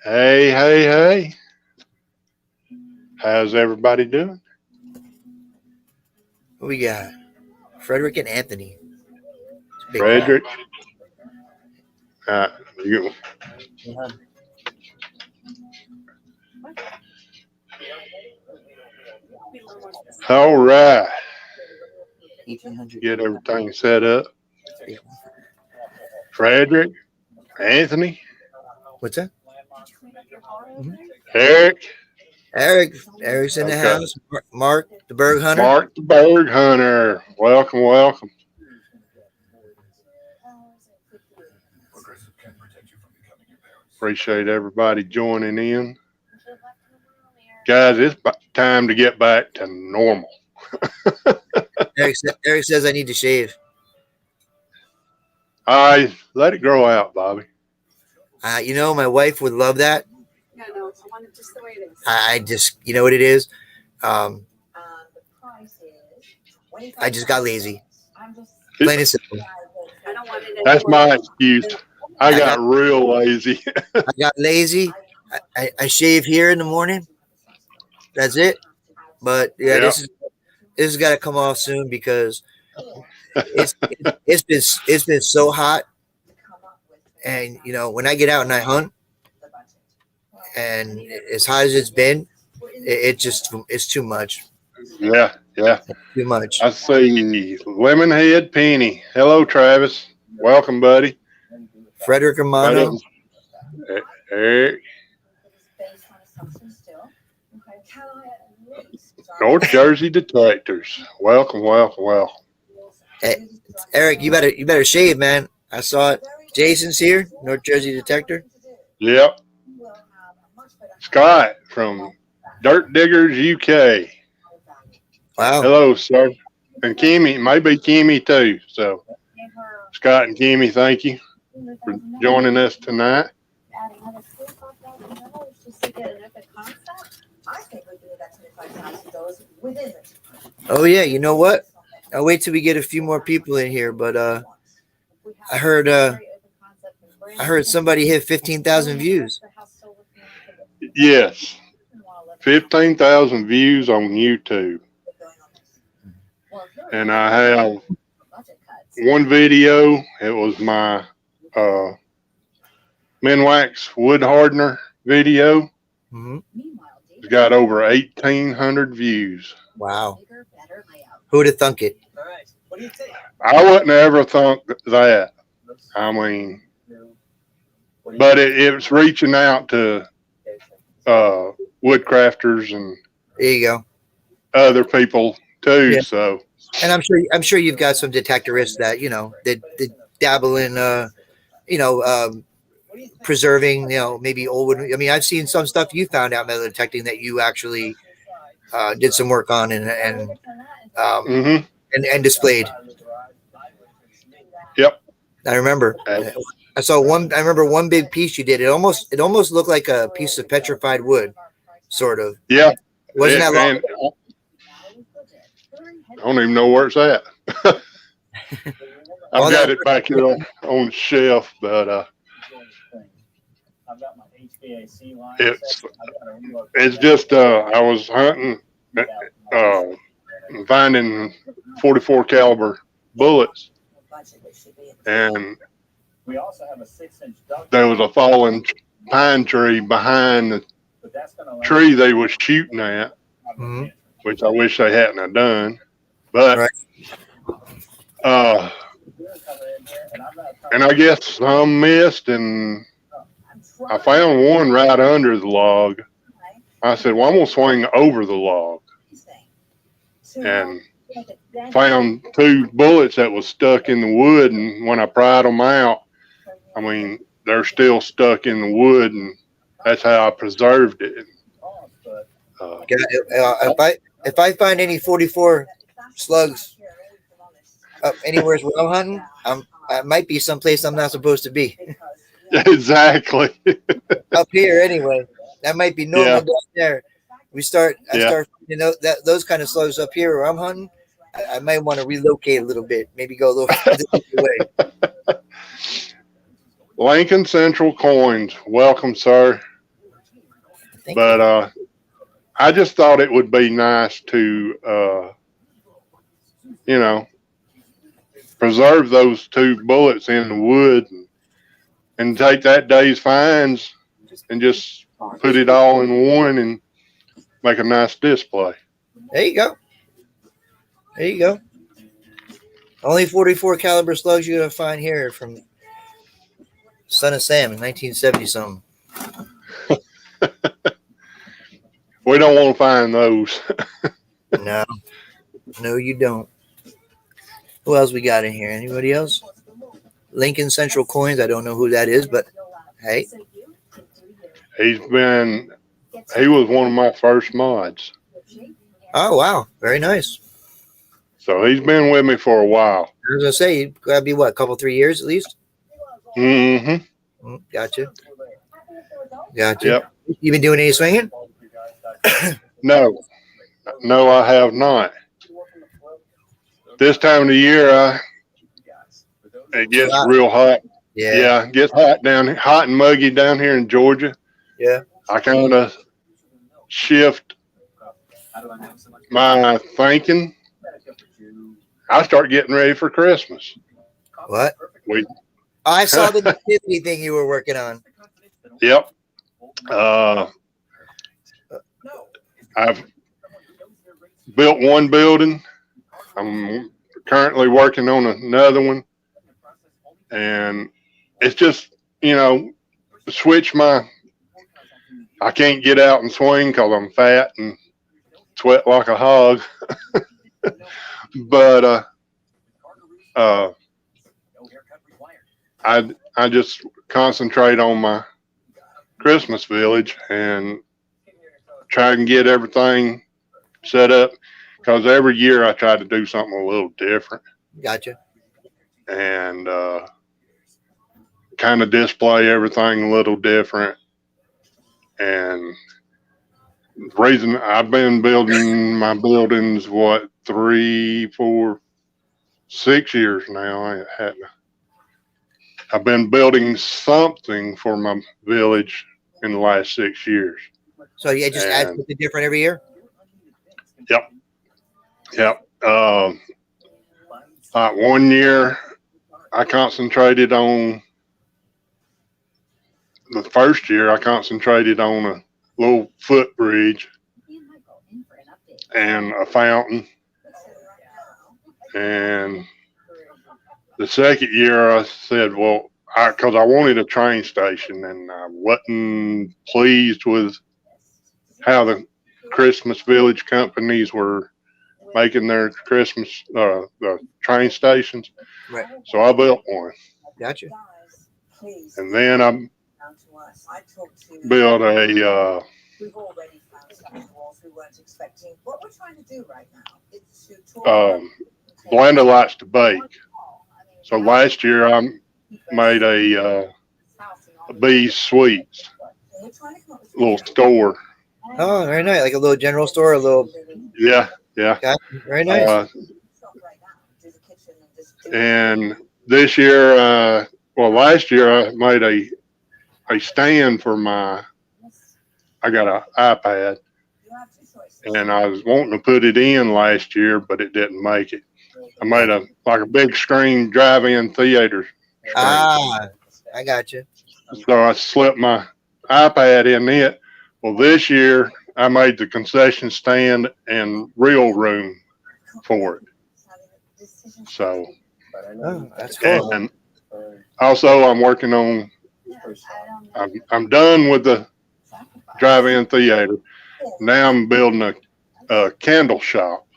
Hey, hey, hey. How's everybody doing? Who we got? Frederick and Anthony. Big Frederick. You, all right. 1800. Get everything set up. Frederick, Anthony, What's that? Eric. Eric's in the Okay. house. Mark, the Berg Hunter. Mark the Berg Hunter. Welcome, welcome. Appreciate everybody joining in. Guys, it's time to get back to normal. Eric says I need to shave. I let it grow out, Bobby. My wife would love that. No, I want it just the way it is. I just, you know what it is? I just got lazy. Plain and simple. I don't want it. That's my excuse. I got real lazy. I got lazy. I shave here in the morning. That's it. But yeah, this has got to come off soon because it's been so hot. And when I get out and I hunt, and as hot as it's been, it's too much. Yeah. Too much. I see Lemonhead Penny. Hello, Travis. Welcome, buddy. Frederick Romano. Eric. North Jersey Detectors. Welcome. Hey, Eric, you better shave, man. I saw it. Jason's here, North Jersey Detector. Yep. Scott from Dirt Diggers UK. Wow. Hello, sir. And Kimmy, maybe Kimmy too. So, Scott and Kimmy, thank you for joining us tonight. Oh yeah, you know what? I'll wait till we get a few more people in here, but I heard somebody hit 15,000 views. Yes. 15,000 views on YouTube. And I have one video. It was my Minwax wood hardener video. Mm-hmm. It's got over 1,800 views. Wow. Who would have thunk it? I wouldn't ever thunk that. I mean, but it's reaching out to woodcrafters and There you go. other people too. Yeah. So, and I'm sure you've got some detectorists that that dabble in preserving maybe old wood. I mean, I've seen some stuff you found out metal detecting that you actually did some work on and displayed. Yep. I remember. I saw one. I remember one big piece you did. It almost looked like a piece of petrified wood, sort of. Yeah. Wasn't that long? I don't even know where it's at. I've got it back here on the shelf, but it's just I was hunting, finding 44 caliber bullets, and there was a fallen pine tree behind the tree they was shooting at, which I wish they hadn't have done, but and I guess some missed, and I found one right under the log. I said, well, I'm going to swing over the log, and found two bullets that was stuck in the wood, and when I pried them out, I mean, they're still stuck in the wood, and that's how I preserved it. If I find any 44 slugs up anywhere where I'm hunting, I might be someplace I'm not supposed to be. Exactly. Up here, anyway, that might be normal down there. I start, those kind of slugs up here where I'm hunting. I might want to relocate a little bit, maybe go a little away. Lincoln Central Coins, welcome, sir. Thank But I just thought it would be nice to, you know, preserve those two bullets in the wood and take that day's finds and just put it all in one and make a nice display. There you go. There you go. Only 44 caliber slugs you're gonna find here from Son of Sam in 1970 something. We don't want to find those. No, no, you don't. Who else we got in here? Anybody else? Lincoln Central Coins. I don't know who that is, but hey, He was one of my first mods. oh wow, very nice. So he's been with me for a while. I was gonna say you gotta be what, a couple 3 years at least. Mm-hmm. Gotcha. Gotcha. Yep. You been doing any swinging? No, I have not. This time of the year, it gets real hot. Yeah, it gets hot hot and muggy down here in Georgia. Yeah. I kind of shift my thinking. I start getting ready for Christmas. What? We, I saw the nativity thing you were working on. Yep. I've built one building. I'm currently working on another one. And it's just, I can't get out and swing because I'm fat and sweat like a hog. But I just concentrate on my Christmas village and try and get everything set up, because every year I try to do something a little different. Gotcha. And kind of display everything a little different. And the reason I've been building my buildings, 3, 4, 6 years now. I've been building something for my village in the last 6 years. So yeah, just add something different every year? Yep. One year I concentrated on, the first year I concentrated on a little footbridge and a fountain. And the second year I said, well, because I wanted a train station and I wasn't pleased with how the Christmas Village companies were making their Christmas, the train stations. Right. So I built one. Gotcha. And then I built a Blanda likes to bake. So last year I made a Bee Sweets little store. Oh, very nice. Like a little general store, a little. Yeah. Gotcha. Very nice. And this year, last year I made a stand for I got an iPad, and I was wanting to put it in last year, but it didn't make it. I made a big screen drive-in theater screen. Ah, I got you. So I slipped my iPad in it. Well, this year I made the concession stand and real room for it. So, that's cool. And also I'm working on, I'm done with the drive-in theater. Now I'm building a candle shop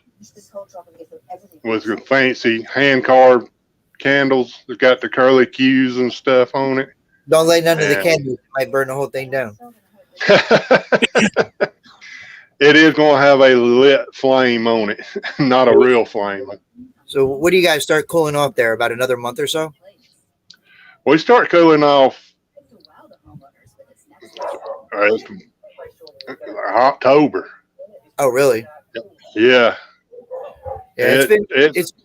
with the fancy hand-carved candles that got the curly cues and stuff on it. Don't light none of the candles. It might burn the whole thing down. It is going to have a lit flame on it, not a real flame. So what do you guys start cooling off there? About another month or so? We start cooling off October. Oh, really? Yeah. Yeah, it's been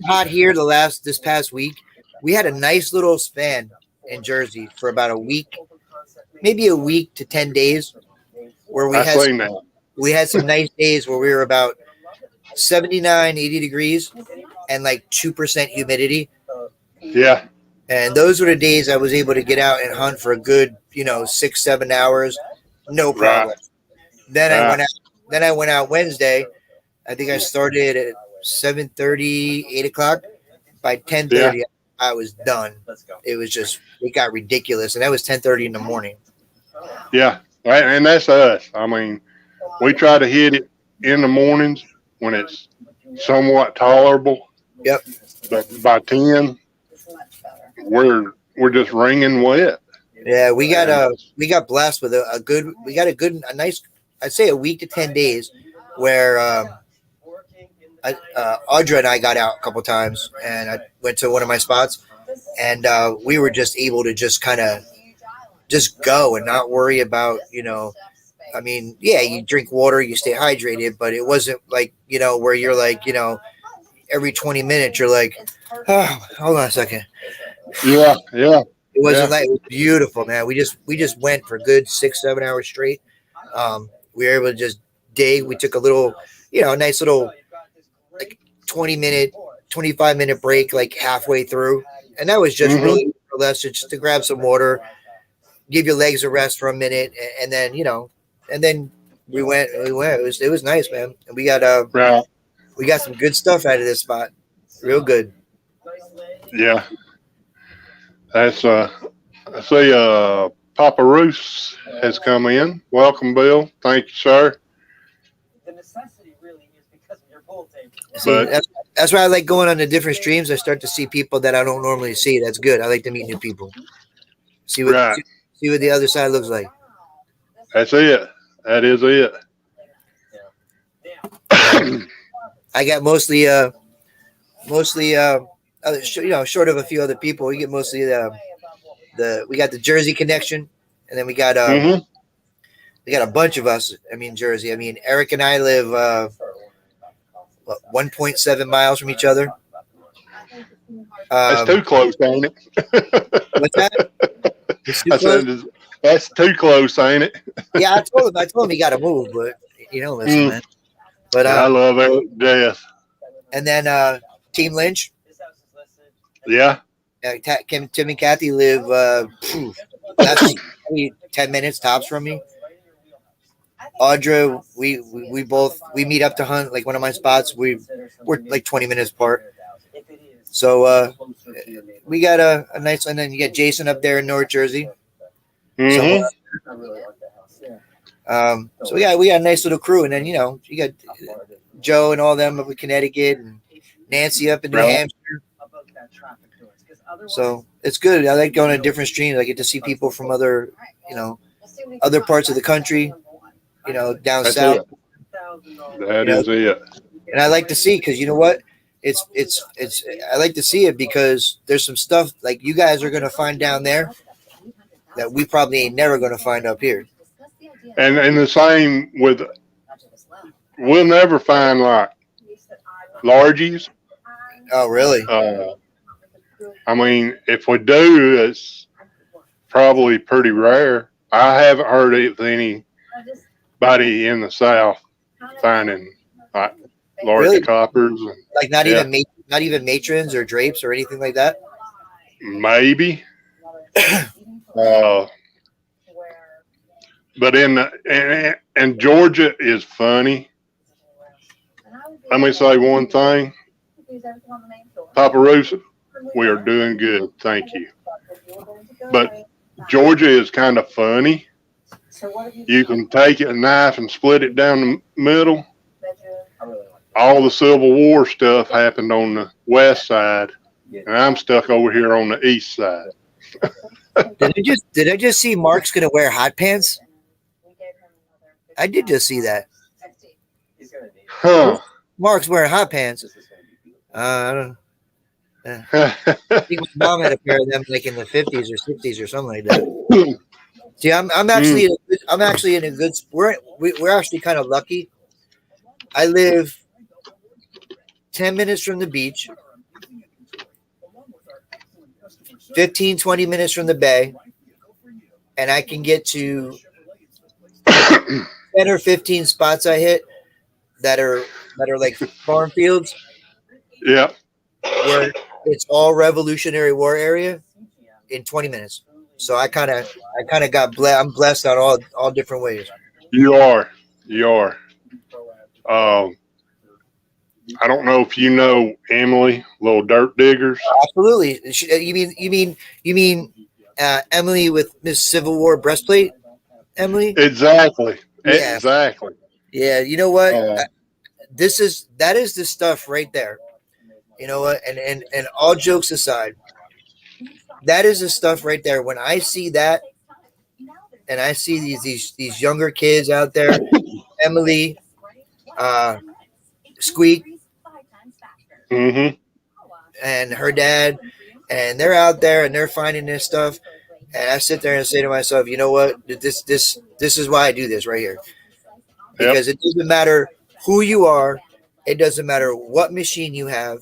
hot here this past week. We had a nice little span in Jersey for about a week, maybe a week to 10 days, where I seen that. we had some nice days where we were about 79, 80 degrees and like 2% humidity. Yeah. And those were the days I was able to get out and hunt for a good, 6, 7 hours. No problem. Right. Then I Right. went out. Then I went out Wednesday. I think I started at 7:30, 8 o'clock. By 10:30, I was done. It was just, it got ridiculous. And that was 10:30 in the morning. Yeah. And that's us. I mean, we try to hit it in the mornings when it's somewhat tolerable. Yep. But by 10, we're just wringing wet. Yeah, we got blessed with a nice, I'd say a week to 10 days where Audra and I got out a couple times, and I went to one of my spots, and we were just able to just kind of just go and not worry about, I mean, yeah, you drink water, you stay hydrated, but it wasn't like, where you're like, every 20 minutes you're like, oh, hold on a second. Yeah. Yeah. It wasn't like, it was beautiful, man. We just went for a good 6, 7 hours straight. We were able to just dig. We took a little, a nice little like 20-minute, 25-minute break, like halfway through. And that was just really or less just to grab some water, give your legs a rest for a minute. And then, and then we went, it was nice, man. And we got some good stuff out of this spot. Real good. Yeah. That's I see Papa Roos has come in. Welcome, Bill. Thank you, sir. The necessity really is because of your pool table. See, that's why I like going on the different streams. I start to see people that I don't normally see. That's good. I like to meet new people. See what the other side looks like. That's it. That is it. I got mostly short of a few other people. We get mostly we got the Jersey connection, and then we got we got a bunch of us. I mean, Jersey. I mean, Eric and I live 1.7 miles from each other. That's too close, ain't it? What's that? I said that's too close, ain't it? Yeah, I told him he got to move, but you don't listen, man. But I love it to death. And then Team Lynch. Yeah. Tim and Kathy live that's 10 minutes tops from me. Audra, we meet up to hunt like one of my spots. We're like 20 minutes apart. So we got a nice, and then you got Jason up there in North Jersey. So we got a nice little crew, and then you got Joe and all them up in Connecticut, and Nancy up in New Hampshire. So it's good. I like going to different streams. I get to see people from other parts of the country, down south. That is it. And I like to see, because you know what? I like to see it because there's some stuff like you guys are going to find down there that we probably ain't never going to find up here. And the same with, we'll never find like largies. Oh, really? I mean, if we do, it's probably pretty rare. I haven't heard of anybody in the South finding like large coppers. Like not even matrons or drapes or anything like that? Maybe. But and Georgia is funny. Let me say one thing. Papa Roos, we are doing good. Thank you. But Georgia is kind of funny. You can take a knife and split it down the middle. All the Civil War stuff happened on the west side, and I'm stuck over here on the east side. Did I just see Mark's gonna wear hot pants? I did just see that. Huh. Mark's wearing hot pants. I don't know. I think my mom had a pair of them like in the 50s or 60s or something like that. See, I'm actually in a good. We're actually kind of lucky. I live 10 minutes from the beach. 15, 20 minutes from the bay, and I can get to 10 or 15 spots I hit that are like farm fields Yeah. where it's all Revolutionary War area in 20 minutes. So I kind of got blessed. I'm blessed on all different ways. You are. You are. I don't know if you know Emily, Little Dirt Diggers. Absolutely. You mean Emily with Miss Civil War breastplate? Emily? Exactly. Yeah. Exactly. Yeah. You know what? Uh, That is the stuff right there. You know what? And all jokes aside, that is the stuff right there. When I see that, and I see these younger kids out there, Emily, Squeak, mm-hmm. and her dad, and they're out there and they're finding this stuff, and I sit there and say to myself, you know what? This is why I do this right here, because It doesn't matter who you are, it doesn't matter what machine you have,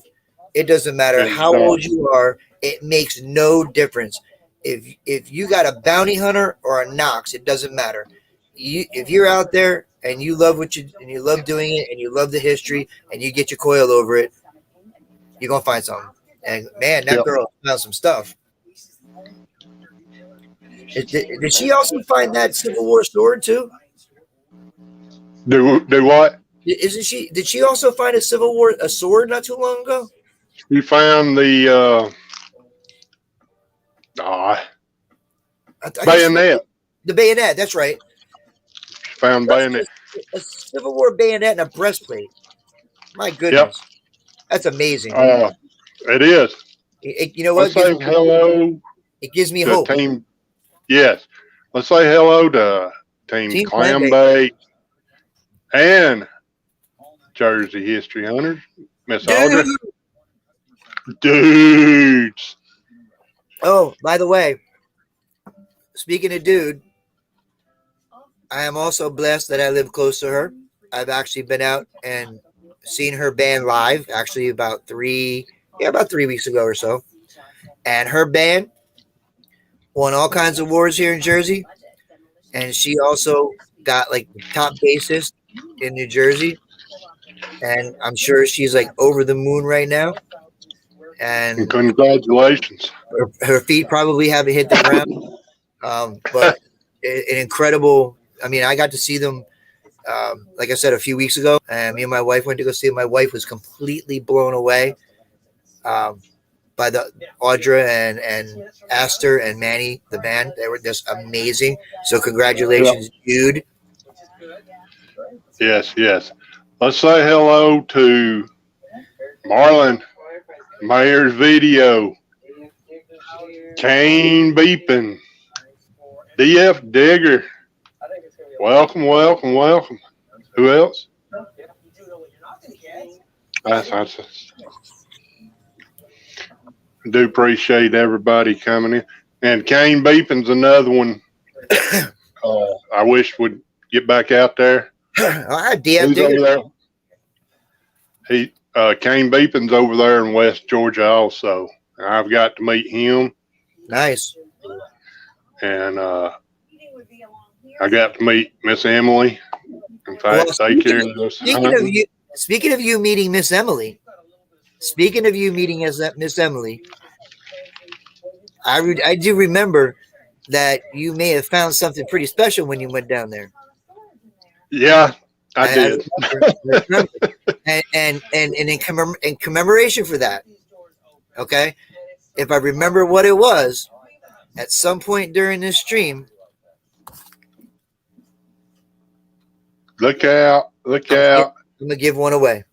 it doesn't matter how old you are. It makes no difference. If you got a bounty hunter or a Knox, it doesn't matter. If you're out there and you love and you love doing it and you love the history and you get your coil over it, you're gonna find something. And man, that girl found some stuff. Did she also find that Civil War sword too? Do what? Isn't she? Did she also find a Civil War sword not too long ago? You found the bayonet. The bayonet. That's right. Found bayonet. A Civil War bayonet and a breastplate. My goodness, that's amazing. It is. You know what? Let's say hello. It gives me hope. Team, yes. Let's say hello to Team Clam Bay and Jersey History Hunters. Miss Audrey. Dudes. Oh, by the way, speaking of dude, I am also blessed that I live close to her. I've actually been out and seen her band live, actually about 3 weeks ago or so. And her band won all kinds of awards here in Jersey. And she also got like the top bassist in New Jersey. And I'm sure she's like over the moon right now. And congratulations. Her feet probably haven't hit the ground. But an incredible, I mean, I got to see them, like I said, a few weeks ago. And me and my wife went to go see them. My wife was completely blown away by the Audra and Astor and Manny, the band. They were just amazing. So congratulations, dude. Yes. Let's say hello to Marlon, Mayor's Video, Kane Beepin, DF Digger. Welcome. Who else? I do appreciate everybody coming in. And Kane Beepin's another one. I wish would get back out there. DF Digger. Over there. Kane Beepin's over there in West Georgia also. I've got to meet him. Nice. And I got to meet Miss Emily. In fact, they carried us. Speaking of you meeting Miss Emily, I do remember that you may have found something pretty special when you went down there. Yeah, I did. and in commemoration for that, okay, if I remember what it was, at some point during this stream, look out. I'm gonna give one away.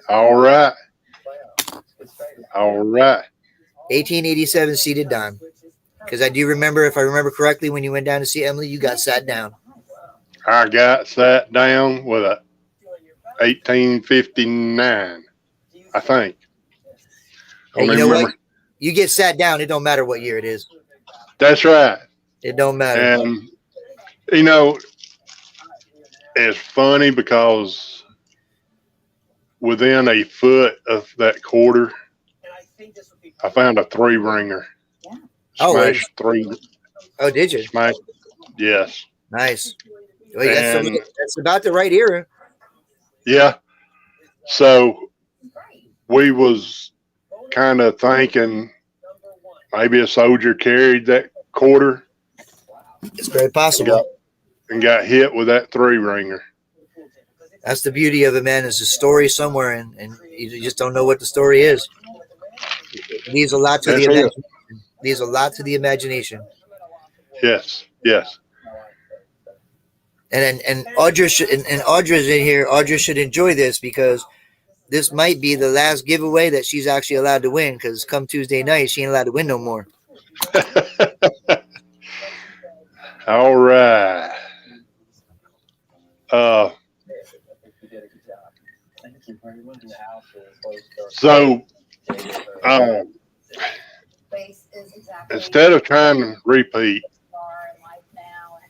All right. 1887 seated dime. Because I do remember, if I remember correctly, when you went down to see Emily, you got sat down. I got sat down with a 1859, I think. Hey, you know what? You get sat down, it don't matter what year it is. That's right. It don't matter. And, you know, it's funny because within a foot of that quarter, I found a 3-ringer. Oh, Smashed three. oh, did you? Smashed. Yes. Nice. Well, And that's about the right era. yeah. So we was kind of thinking maybe a soldier carried that quarter It's very and possible. got hit with that 3-ringer. That's the beauty of it, man. There's a story somewhere, and you just don't know what the story is. It leaves a lot to the That's it. imagination. Leaves a lot to the imagination. Yes. Yes. And Audra and Audra's in here. Audra should enjoy this because this might be the last giveaway that she's actually allowed to win. Because come Tuesday night, she ain't allowed to win no more. All right. So instead of trying to repeat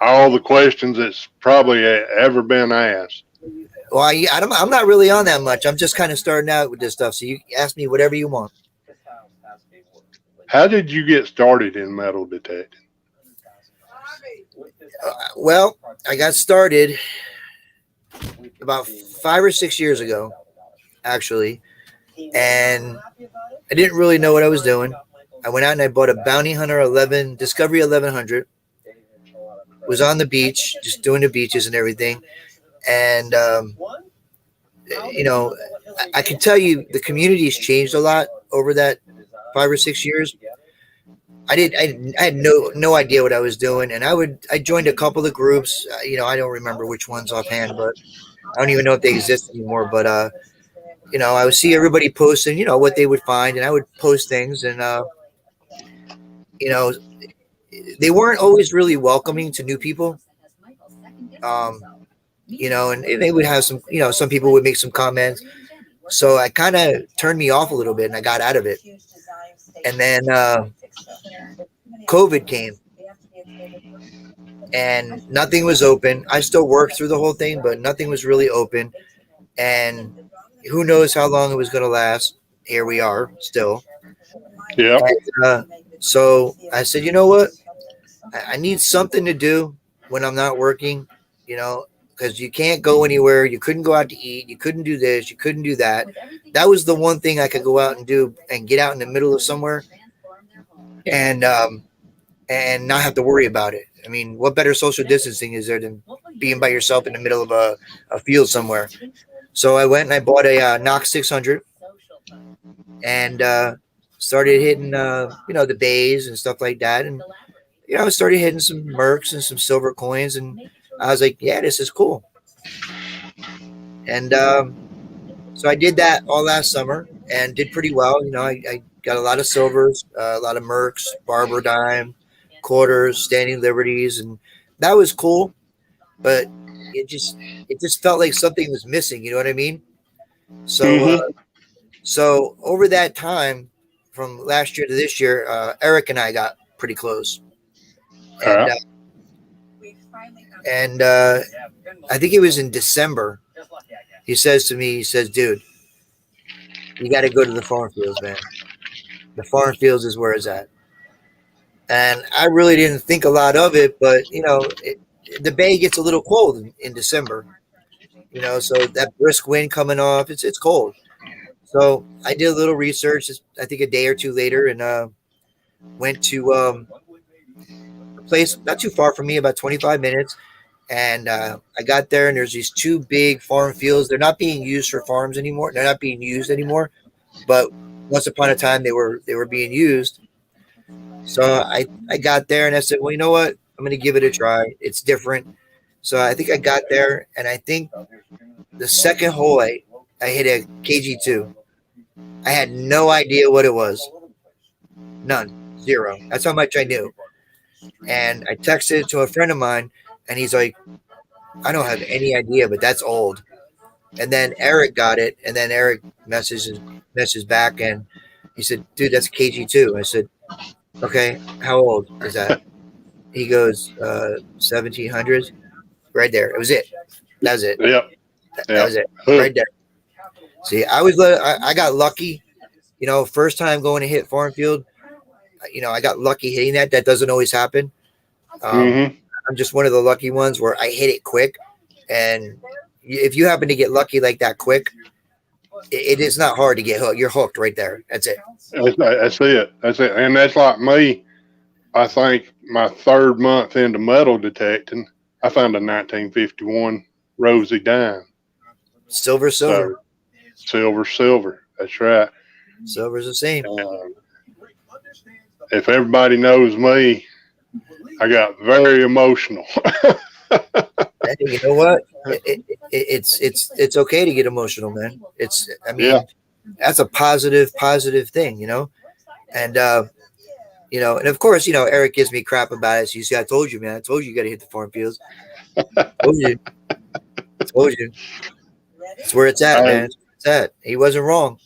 all the questions that's probably ever been asked, Well, I'm not really on that much. I'm just kind of starting out with this stuff. So you ask me whatever you want. how did you get started in metal detecting? Well, I got started about 5 or 6 years ago, actually, and I didn't really know what I was doing. I went out and I bought a Bounty Hunter 11 Discovery 1100. Was on the beach, just doing the beaches and everything, and you know, I can tell you the community's changed a lot over that 5 or 6 years. I had no idea what I was doing, and I joined a couple of groups. You know, I don't remember which ones offhand, but I don't even know if they exist anymore. But you know, I would see everybody posting, you know, what they would find, and I would post things, and you know, they weren't always really welcoming to new people. You know, and they would have some, you know, some people would make some comments. So I kind of turned me off a little bit and I got out of it. And then COVID came and nothing was open. I still worked through the whole thing, but nothing was really open. And who knows how long it was going to last. Here we are still. Yeah. And, so I said, you know what? I need something to do when I'm not working, you know, because you can't go anywhere. You couldn't go out to eat. You couldn't do this. You couldn't do that. That was the one thing I could go out and do and get out in the middle of somewhere and not have to worry about it. I mean, what better social distancing is there than being by yourself in the middle of a field somewhere? So I went and I bought a Knox 600 and started hitting, you know, the bays and stuff like that. And, you know, I started hitting some mercs and some silver coins. And I was like, yeah, this is cool. And so I did that all last summer and did pretty well. You know, I got a lot of silvers, a lot of mercs, barber dime, quarters, standing liberties. And that was cool. But it just felt like something was missing. You know what I mean? So, so over that time, from last year to this year, Eric and I got pretty close, and I think it was in December. He says to me, he says, "Dude, you got to go to the farm fields, man. The farm fields is where it's at." And I really didn't think a lot of it, but you know, the bay gets a little cold in December. You know, so that brisk wind coming off, it's cold. So I did a little research, I think a day or two later, and went to a place not too far from me, about 25 minutes. And I got there, and there's these two big farm fields. They're not being used for farms anymore. They're not being used anymore. But once upon a time, they were being used. So I got there, and I said, well, you know what? I'm going to give it a try. It's different. So I think I got there, and I think the second hole I hit a KG2. I had no idea what it was. None. Zero. That's how much I knew. And I texted to a friend of mine, and he's like, I don't have any idea, but that's old. And then Eric got it, and then Eric messaged back, and he said, dude, that's KG2. I said, okay, how old is that? He goes, 1700s. Right there. It was it. That was it. Yep. That was it. Right there. See, I got lucky, you know, first time going to hit farm field. I got lucky hitting that. That doesn't always happen. Mm-hmm. I'm just one of the lucky ones where I hit it quick. And if you happen to get lucky like that quick, it is not hard to get hooked. You're hooked right there. That's it. That's it. That's it. And that's like me. I think my 3rd month into metal detecting, I found a 1951 Rosie dime. Silver. So, silver. That's right. Silver's the same. If everybody knows me, I got very emotional. Hey, you know what? It's okay to get emotional, man. Yeah. That's a positive thing, and and of course, Eric gives me crap about it. So you see, I told you, man. I told you got to hit the farm fields. Told you. It's where it's at, man. It's where it's at. He wasn't wrong.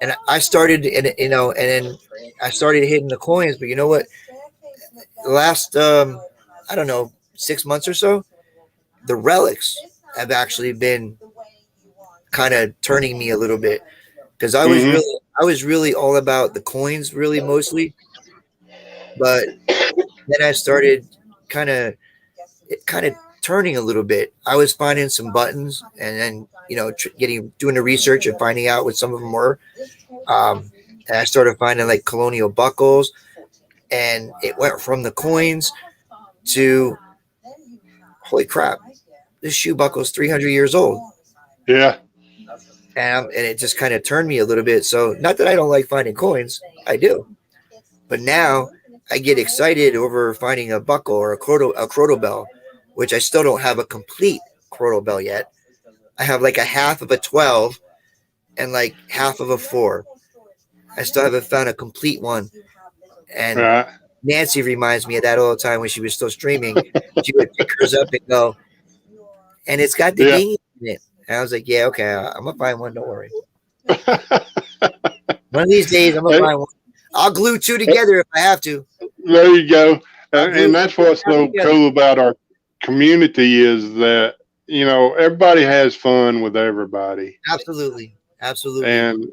And I started, and then I started hitting the coins. But you know what? The last, I don't know, 6 months or so, the relics have actually been kind of turning me a little bit, because I was really all about the coins, really mostly. But then I started kind of turning a little bit. I was finding some buttons, and then doing the research and finding out what some of them were. And I started finding like colonial buckles, and it went from the coins to, holy crap, this shoe buckle is 300 years old. Yeah. And it just kind of turned me a little bit. So not that I don't like finding coins, I do. But now I get excited over finding a buckle or a crotal bell, which I still don't have a complete crotal bell yet. I have like a half of a 12 and like half of a 4. I still haven't found a complete one. And Right. Nancy reminds me of that all the time when she was still streaming. She would pick hers up and go, and it's got the ding in it. And I was like, yeah, okay, I'm going to find one. Don't worry. One of these days, I'm going to find one. I'll glue 2 together if I have to. There you go. And that's what's so cool about our community is that, everybody has fun with everybody. Absolutely. And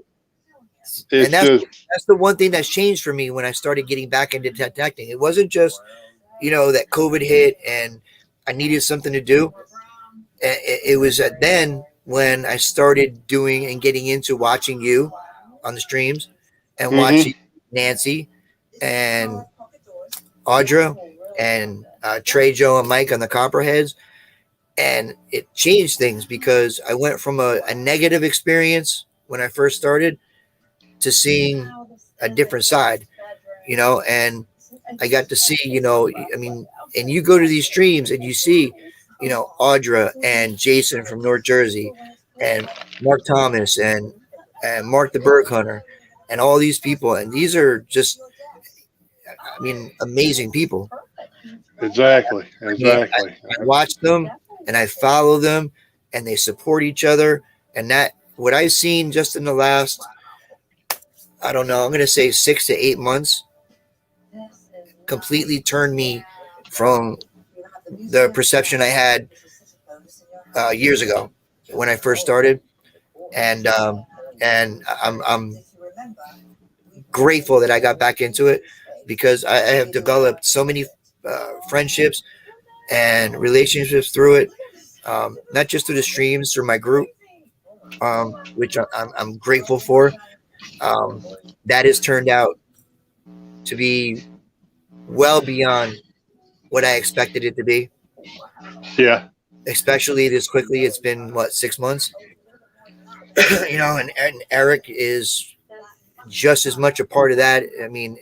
that's the one thing that's changed for me when I started getting back into detecting. It wasn't just, that COVID hit and I needed something to do. It was then when I started doing and getting into watching you on the streams and watching Nancy and Audra and Trey, Joe, and Mike on the Copperheads. And it changed things because I went from a negative experience when I first started to seeing a different side, and I got to see, and you go to these streams and you see, Audra and Jason from North Jersey and Mark Thomas and Mark the Berg Hunter and all these people. And these are just, amazing people. Exactly. I watch them and I follow them and they support each other. And that, what I've seen just in the last, I don't know, I'm going to say 6 to 8 months, completely turned me from the perception I had years ago when I first started. And I'm grateful that I got back into it because I have developed so many friendships and relationships through it, not just through the streams, through my group, which I'm grateful for. That has turned out to be well beyond what I expected it to be. Yeah. Especially this quickly. It's been 6 months, and Eric is just as much a part of that.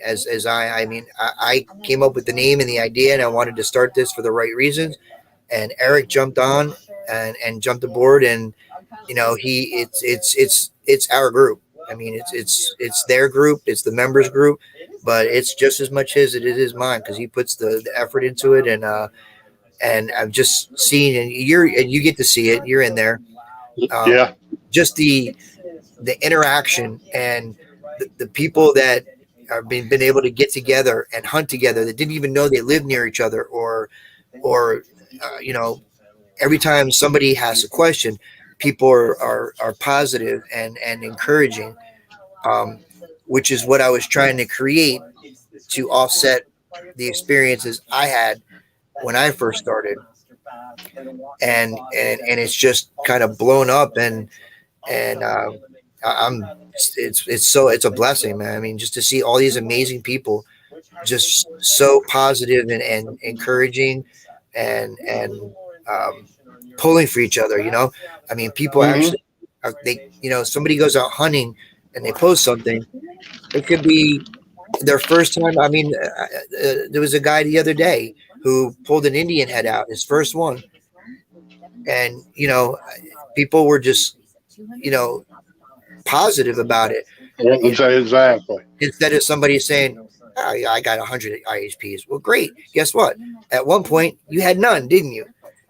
As I came up with the name and the idea, and I wanted to start this for the right reasons. And Eric jumped on and jumped aboard, and it's our group. It's their group, it's the members group, but it's just as much his as it is mine because he puts the effort into it, and I've just seen, and you get to see it. You're in there. Just the interaction and the people that have been able to get together and hunt together that didn't even know they lived near each other, or every time somebody has a question, people are positive and encouraging. which is what I was trying to create to offset the experiences I had when I first started. And it's just kind of blown up, and I'm it's a blessing, man. I mean, just to see all these amazing people just so positive and encouraging and pulling for each other, you know. I mean, people actually they, you know, somebody goes out hunting and they post something. It could be their first time. I mean, there was a guy the other day who pulled an Indian head out, his first one, and you know, people were just, you know, positive about it. Exactly. Instead of somebody saying, oh, yeah, I got 100 IHPs. Well, great. Guess what? At one point, you had none, didn't you?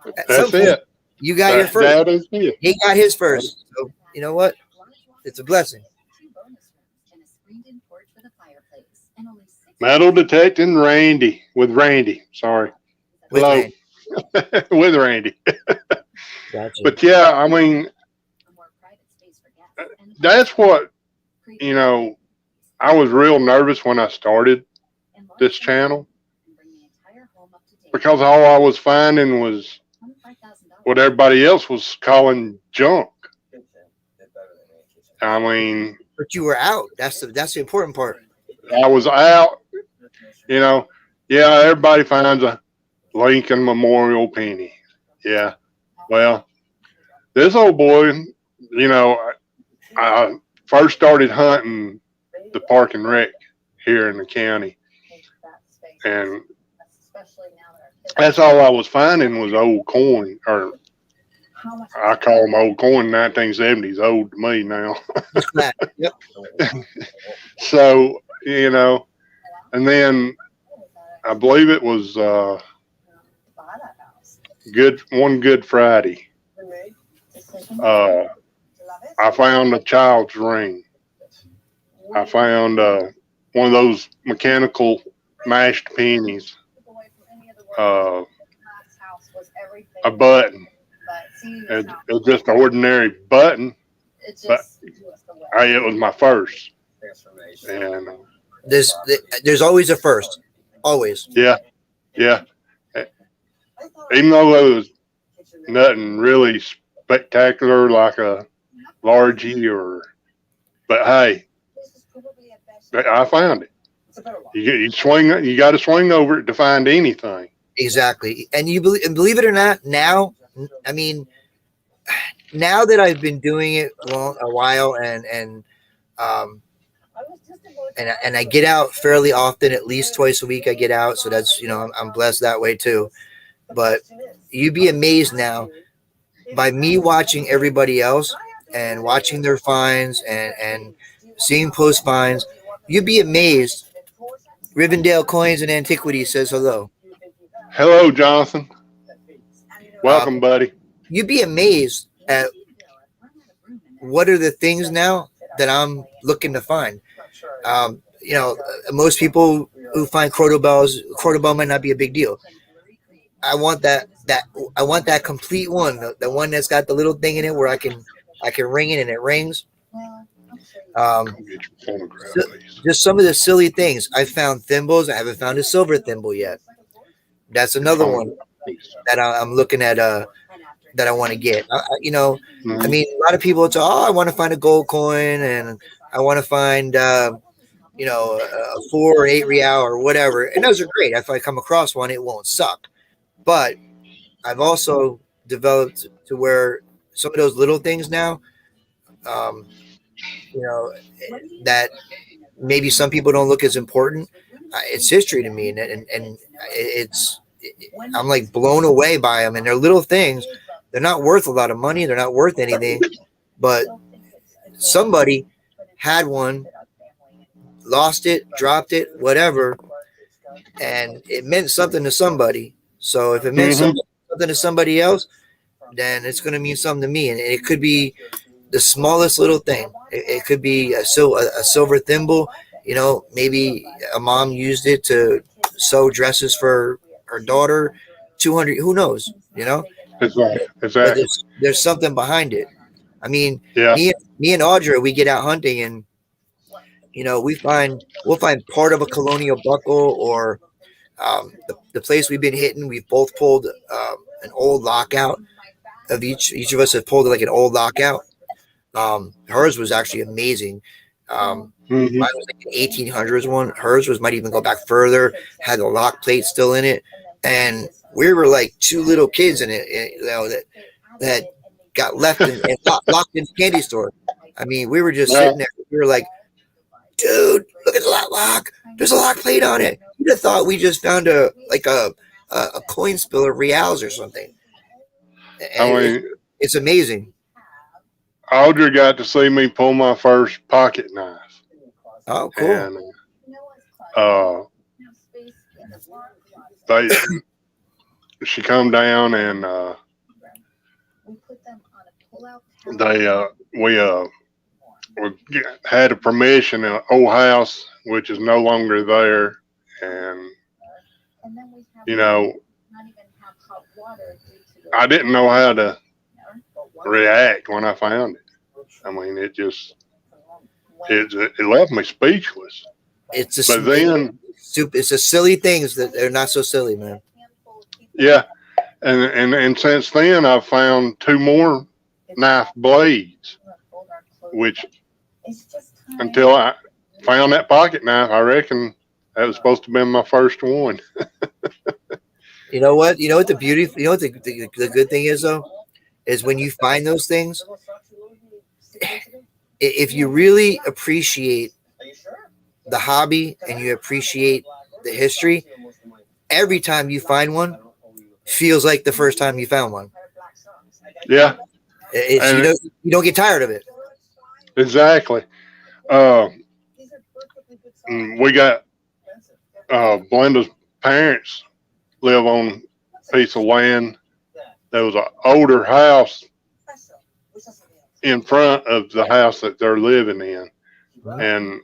At That's some point, it. you got your first. That is it. He got his first. So, you know what? It's a blessing. Metal detecting Randy with Randy. Sorry. With Hello. Randy. With Randy. Gotcha. But yeah, I mean, that's what, you know, I was real nervous when I started this channel because all I was finding was what everybody else was calling junk. I mean, But you were out. That's the important part. I was out, you know. Yeah, everybody finds a Lincoln Memorial penny. Yeah. Well, this old boy, you know, I first started hunting the park and rec here in the county, and that's all I was finding was old coin, or I call them old coin. 1970s, old to me now. Yep. So, you know, and then I believe it was Good Friday. I found a child's ring. I found one of those mechanical mashed pennies. A button. It's just an ordinary button, but it was my first. And There's always a first. Always. yeah. Even though it was nothing really spectacular like a largie but hey, I found it. You swing, you got to swing over it to find anything. Exactly. And believe it or not, now, I mean, now that I've been doing it a while and I get out fairly often, at least twice a week I get out. So that's, you know, I'm blessed that way too. But you'd be amazed now by me watching everybody else and watching their finds and seeing post finds. You'd be amazed. Rivendell Coins and Antiquities says hello. Hello, Jonathan. Welcome, buddy. You'd be amazed at what are the things now that I'm looking to find. You know, most people who find Crotobell might not be a big deal. I want that complete one, the one that's got the little thing in it where I can ring it and it rings. Just some of the silly things. I found thimbles. I haven't found a silver thimble yet. That's another one that I'm looking at. That I want to get. You know, I mean, a lot of people say, "Oh, I want to find a gold coin, and I want to find, you know, a 4 or 8 real or whatever." And those are great. If I come across one, it won't suck. But I've also developed to where some of those little things now, you know, that maybe some people don't look as important. It's history to me, and I'm like blown away by them, and they're little things. They're not worth a lot of money. They're not worth anything, but somebody had one, lost it, dropped it, whatever, and it meant something to somebody. So if it meant something to somebody else, then it's going to mean something to me. And it could be the smallest little thing. It could be a silver thimble. You know, maybe a mom used it to sew dresses for her daughter. 200, who knows? You know, exactly. There's something behind it. I mean, yeah. Me and Audra, we get out hunting, and we'll find part of a colonial buckle or the place we've been hitting. We've both pulled an old lockout of each of us have pulled like an old lockout. Hers was actually amazing. Mine was like an 1800s one. Hers might even go back further, had the lock plate still in it. And we were like two little kids in it, that got left and locked in the candy store. I mean, we were just sitting there. We were like, dude, look at that lock. There's a lock plate on it. You'd have thought we just found a coin spill of reals or something. And it's amazing. Audrey got to see me pull my first pocket knife. Oh, cool. And she come down and we had a permission in an old house which is no longer there, and I didn't know how to react when I found it. I mean, it left me speechless. It's a silly things that they're not so silly, man. Yeah, and since then I've found two more knife blades, which until I found that pocket knife, I reckon that was supposed to be my first one. You know what? You know what the beauty? You know what the good thing is though, is when you find those things. If you really appreciate the hobby and you appreciate the history, every time you find one feels like the first time you found one. Yeah. You don't get tired of it. Exactly. We got Belinda's parents live on a piece of land. There was an older house in front of the house that they're living in, and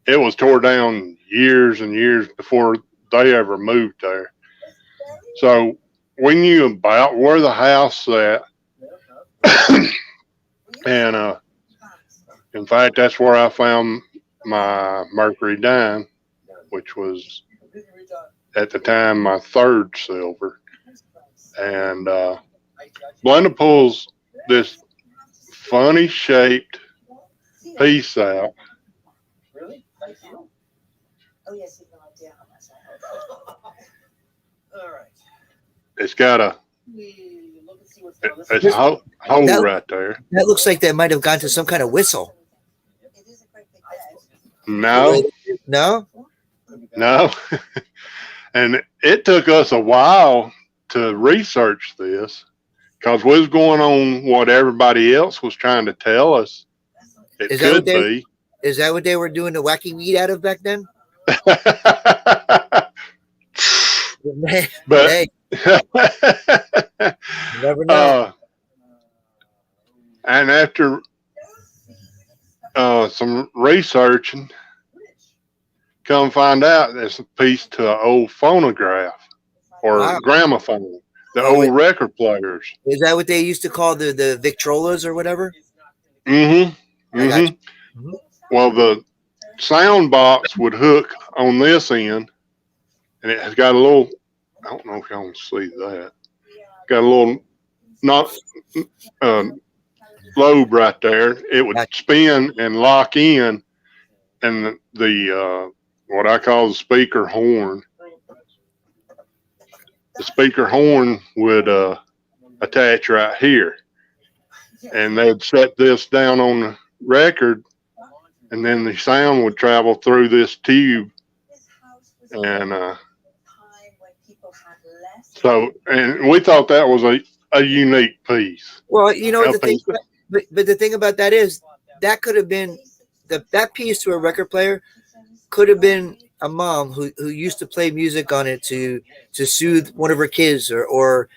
it was tore down years and years before they ever moved there. So we knew about where the house sat, and in fact, that's where I found my Mercury dime, which was at the time my third silver. And Belinda pulls this funny shaped piece out. Really? Thank you. Oh yes, you have no idea how much I hope. All right. It's got a hole right there. That looks like that might have gone to some kind of whistle. No. No? No. And it took us a while to research this because we was going on what everybody else was trying to tell us. It could be. Is that what they were doing the wacky weed out of back then? But hey, you never know. And after some researching, come find out it's a piece to an old phonograph or gramophone, the old record players. Is that what they used to call the Victrolas or whatever? Mm-hmm. Mm-hmm. Well, the sound box would hook on this end, and it has got a little, I don't know if y'all can see that, got a little lobe right there. It would spin and lock in, and the what I call the speaker horn. The speaker horn would attach right here, and they'd set this down on the record, and then the sound would travel through this tube, and and we thought that was a unique piece. Well, you know the thing, but the thing about that is that could have been that piece to a record player could have been a mom who used to play music on it to soothe one of her kids or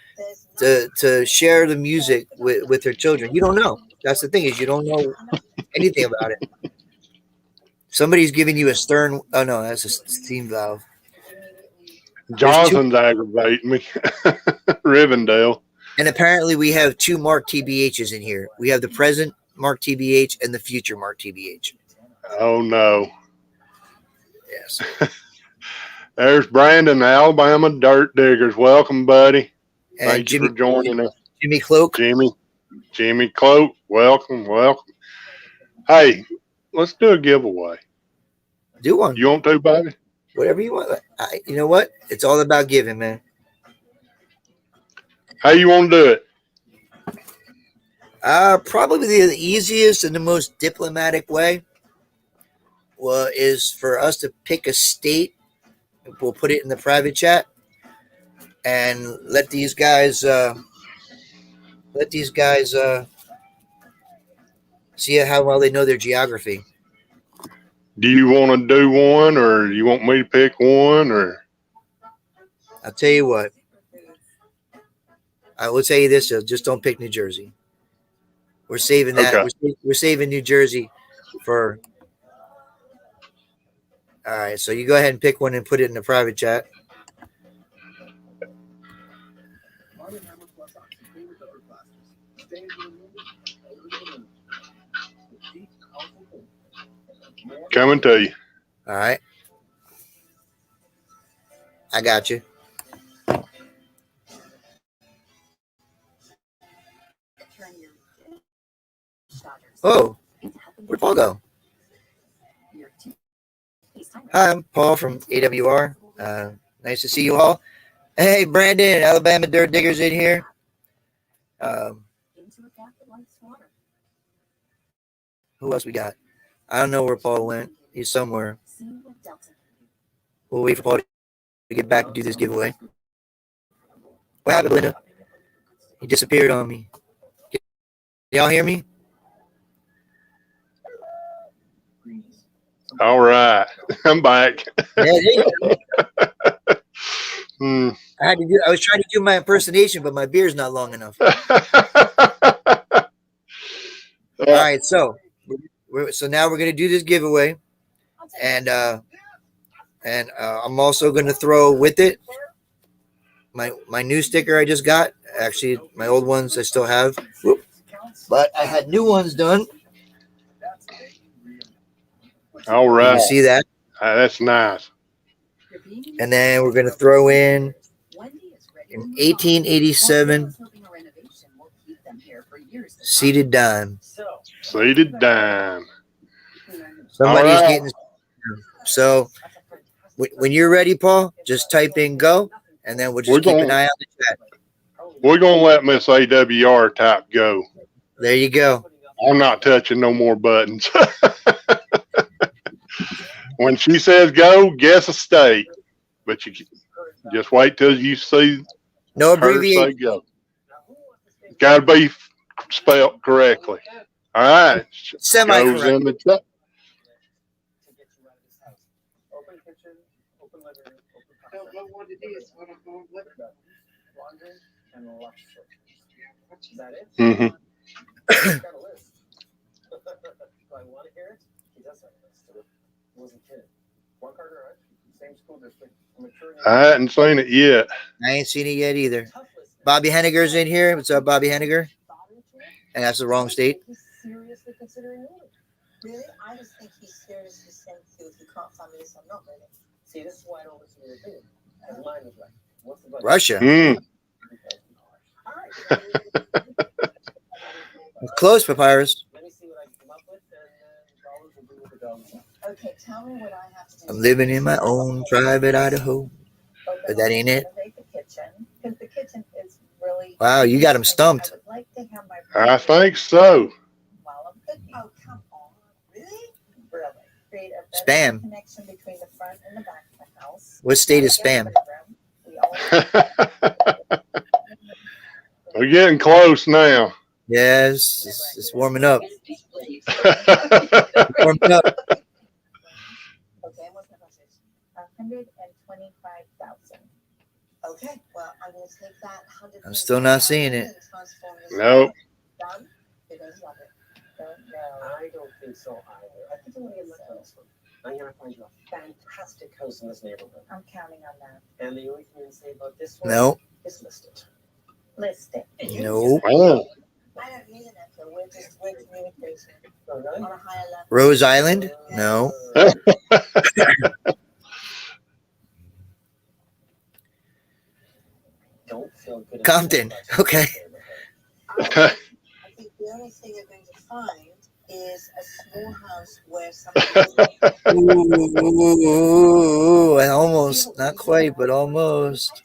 to share the music with her children. You don't know. That's the thing, is you don't know anything about it. Somebody's giving you a stern. Oh no, that's a steam valve. Jonathan's aggravating me. Rivendell. And apparently we have two Mark TBHs in here. We have the present Mark TBH and the future Mark TBH. Oh no. Yes. There's Brandon, the Alabama Dirt Diggers. Welcome, buddy. And Thank you for joining us. Jimmy Cloak. Jimmy Cloak. Welcome. Hey, let's do a giveaway. Do one. You want to, buddy? Whatever you want. You know what? It's all about giving, man. How you want to do it? Probably the easiest and the most diplomatic way is for us to pick a state. We'll put it in the private chat and let these guys see how well they know their geography. Do you want to do one, or you want me to pick one, or? I'll tell you what. I will tell you this: just don't pick New Jersey. We're saving that. Okay. We're saving New Jersey for. All right, so you go ahead and pick one and put it in the private chat. Coming to you. All right. I got you. Oh, where'd Paul go? Hi, I'm Paul from AWR. Nice to see you all. Hey, Brandon, Alabama Dirt Diggers in here. Who else we got? I don't know where Paul went. He's somewhere. We'll wait for Paul to get back and do this giveaway. What happened, Linda? He disappeared on me. Can y'all hear me? All right. I'm back. Yeah, I I was trying to do my impersonation, but my beer's not long enough. All right, so now we're gonna do this giveaway, and I'm also gonna throw with it my new sticker I just got. Actually, my old ones I still have, but I had new ones done. All right. You see that? That's nice. And then we're going to throw in 1887 seated dime. Seated dime. Somebody's right. getting. So when you're ready, Paul, just type in go, and then we'll just keep an eye on the chat. We're going to let Miss AWR type go. There you go. I'm not touching no more buttons. When she says go, guess a state. But you just wait till you see No her say abbreviation. go. Got to be spelled correctly. All right. Semi-correct. Goes in the chat. Mm-hmm. I hadn't seen it yet. I ain't seen it yet either. Bobby Henniger's in here. What's up, Bobby Henniger? And that's the wrong state. Seriously considering moving. Really? I just think he's seriously saying to if you can't find me this, I'm not ready. See, this is why I don't listen to your opinion. As mine was right. What's the budget? Russia. All right. Close, Papyrus. Let me see what I can come up with, and dollars will do what the dollars are. Okay, tell me what I have to do. I'm living in my own private Idaho. But that ain't it. The kitchen, because the kitchen is really. Wow, you got him stumped. I would like to have my. I think so. While I'm cooking. Oh, come on. Really? Really. Create a Spam. connection between the front and the back of the house. What state is spam? We're getting close now. Yes, it's warming up. Warming up. Okay, what's the message? 125,000. Okay, well, I will take that. I'm still not seeing it. Nope. Done? You guys love it. Don't know. I don't think so either. I think I'm going to get lucky on this one. I'm going to find you a fantastic house in this neighborhood. I'm counting on that. And the only thing to say about this one is list it. List it. Nope. Oh. I don't need an echo. We're communication. On a higher level. Rose Island? No. don't feel good. Compton. Okay. I think the only thing you're going to find is a small house where Ooh, and almost, not quite, but almost.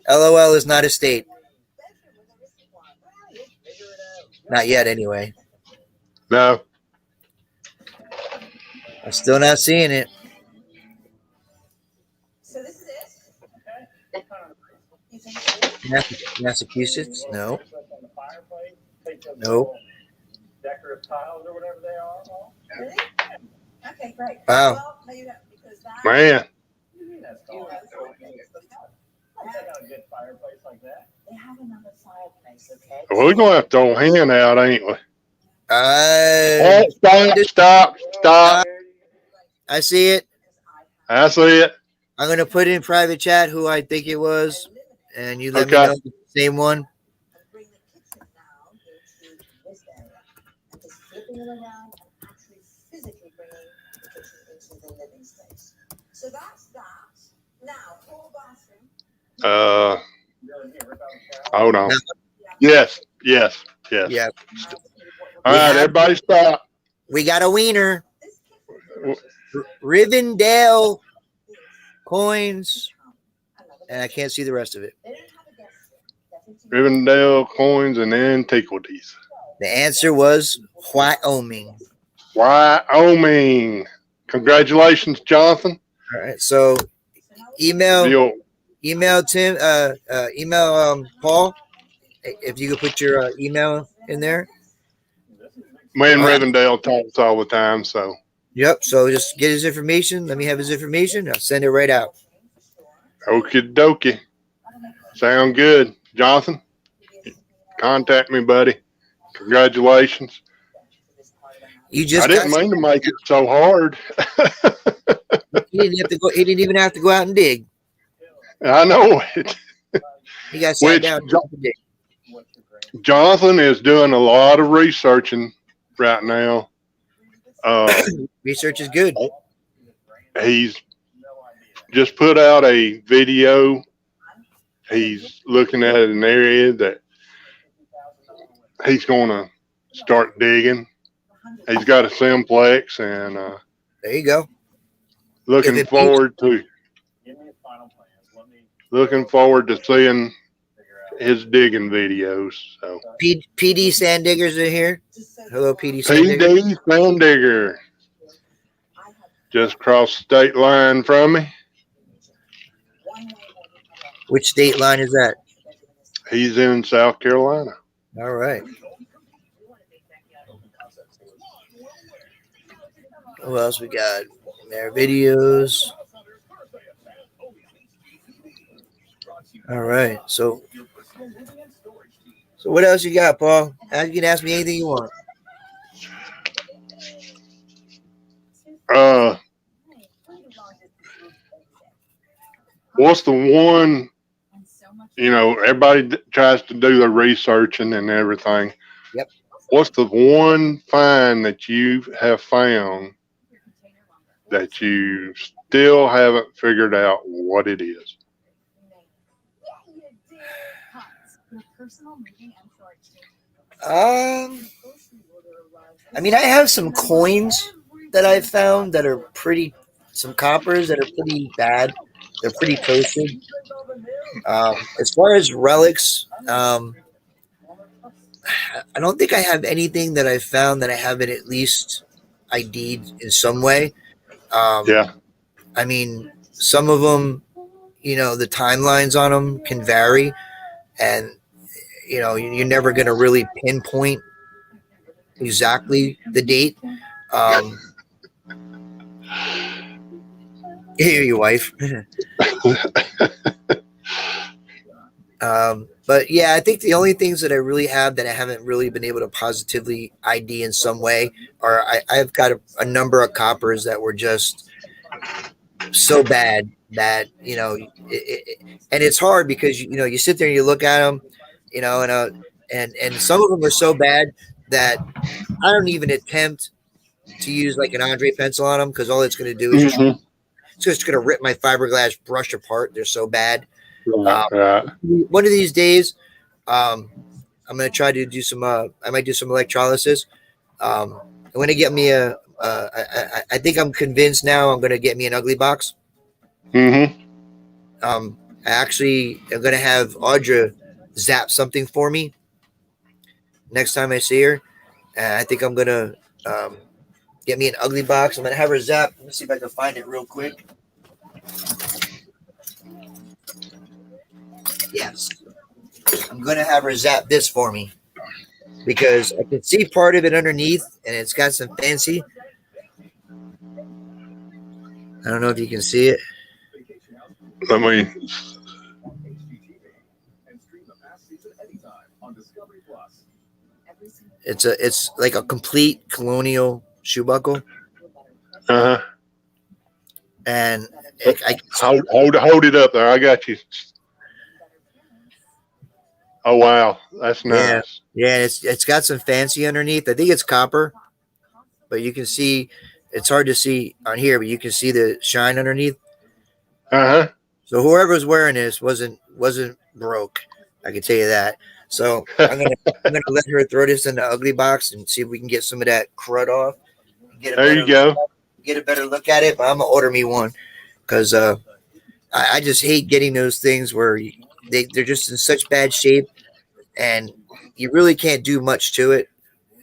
LOL is not a state. Not yet, anyway. No. I'm still not seeing it. So this is it. Massachusetts? No. Nope. Decorative tiles or whatever they are. Really? Okay, great. Wow. Well, no, you don't, because that. Man. A good fireplace like that. They have another fireplace, okay? We're going to have to throw a hand out, ain't we? I Stop. see it. I see it. I'm going to put in private chat who I think it was, and you let me Okay. know if it's the same one. Bring the kitchen now into this area. And just flipping it around and actually physically bringing the kitchen into the living space. So that's that. Now, full bathroom. Hold on. Yes. Yeah. All right, everybody stop. We got a wiener. Rivendell coins. And I can't see the rest of it. Rivendell coins and antiquities. The answer was Wyoming. Wyoming. Congratulations, Jonathan. All right. So email Tim, email Paul, if you could put your email in there. Me and Rivendell talks all the time, so. Yep. So just get his information. Let me have his information. I'll send it right out. Okie dokie. Sound good. Jonathan, contact me, buddy. Congratulations. You just I didn't mean to make it so hard. He didn't have to go. He didn't even have to go out and dig. I know it. He got sat down. Jonathan is doing a lot of researching right now. Research is good. He's just put out a video. He's looking at an area that he's going to start digging. He's got a simplex, and There you go. looking forward to seeing his digging videos. So PD Sand Diggers are here. Hello, PD Sand Digger. PD Sand Digger just crossed the state line from me. Which state line is that? He's in South Carolina. All right. Who else we got? Their videos. All right. So what else you got, Paul? You can ask me anything you want. What's the one, everybody tries to do their researching and everything. Yep. What's the one find that you have found that you still haven't figured out what it is? I mean, I have some coins that I've found that are pretty, some coppers that are pretty bad. They're pretty toasted. As far as relics, I don't think I have anything that I've found that I haven't at least ID'd in some way. Yeah. I mean, some of them, the timelines on them can vary, and you're never going to really pinpoint exactly the date. Hear your wife. But yeah, I think the only things that I really have that I haven't really been able to positively ID in some way are I've got a number of coppers that were just so bad that, and it's hard because, you sit there and you look at them, and some of them are so bad that I don't even attempt to use like an Andre pencil on them, because all it's going to do is it's just going to rip my fiberglass brush apart. They're so bad. Right. One of these days, I'm gonna try to do some. I might do some electrolysis. I'm gonna get me a. I think I'm convinced now. I'm gonna get me an ugly box. Mm-hmm. I actually am gonna have Audra zap something for me next time I see her. And I think I'm gonna get me an ugly box. I'm gonna have her zap. Let me see if I can find it real quick. Yes, I'm gonna have her zap this for me because I can see part of it underneath, and it's got some fancy. I don't know if you can see it. Let me. It's like a complete colonial shoe buckle, Uh huh. and Hold it up there. I got you. Oh wow, that's yeah, nice. yeah. It's got some fancy underneath. I think it's copper, but you can see. It's hard to see on here, but you can see the shine underneath. Uh huh. So whoever's wearing this wasn't broke. I can tell you that. So I'm gonna let her throw this in the ugly box and see if we can get some of that crud off. There you go. Get a better look at it. But I'm gonna order me one because I just hate getting those things where they're just in such bad shape and you really can't do much to it.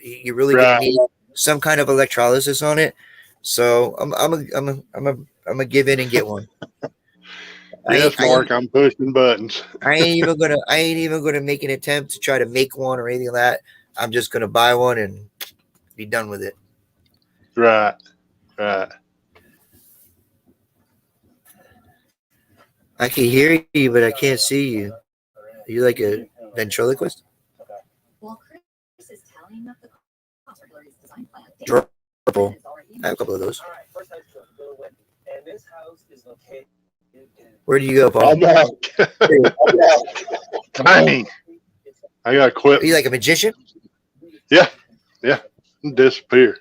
You really gonna need some kind of electrolysis on it. So I'm a give in and get one. Yes, Mark, I'm pushing buttons. I ain't even gonna make an attempt to try to make one or anything like that. I'm just gonna buy one and be done with it. Right. Right. I can hear you, but I can't see you. Are you like a ventriloquist? Purple. I have a couple of those. Where do you go, Paul? I'm out. Dang. I got to quit. Are you like a magician? Yeah. Yeah. Disappear.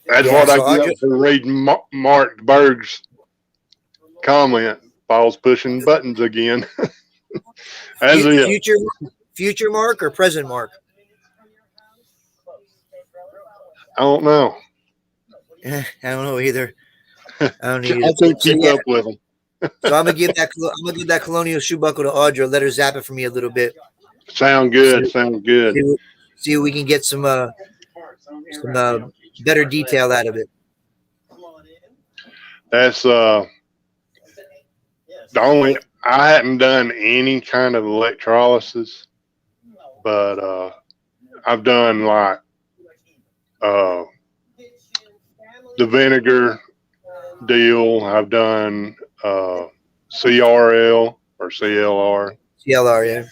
That's what I get for reading Mark Berg's comment. Paul's pushing buttons again. That's it. Future Mark or present Mark? I don't know. I don't know either. I don't I can't keep up with him. So I'm gonna give that colonial shoe buckle to Audra. Let her zap it for me a little bit. Sound good. Sound good. See if we can get some better detail out of it. That's the only. I hadn't done any kind of electrolysis, but I've done like the vinegar deal. I've done CRL or CLR. CLR, yeah.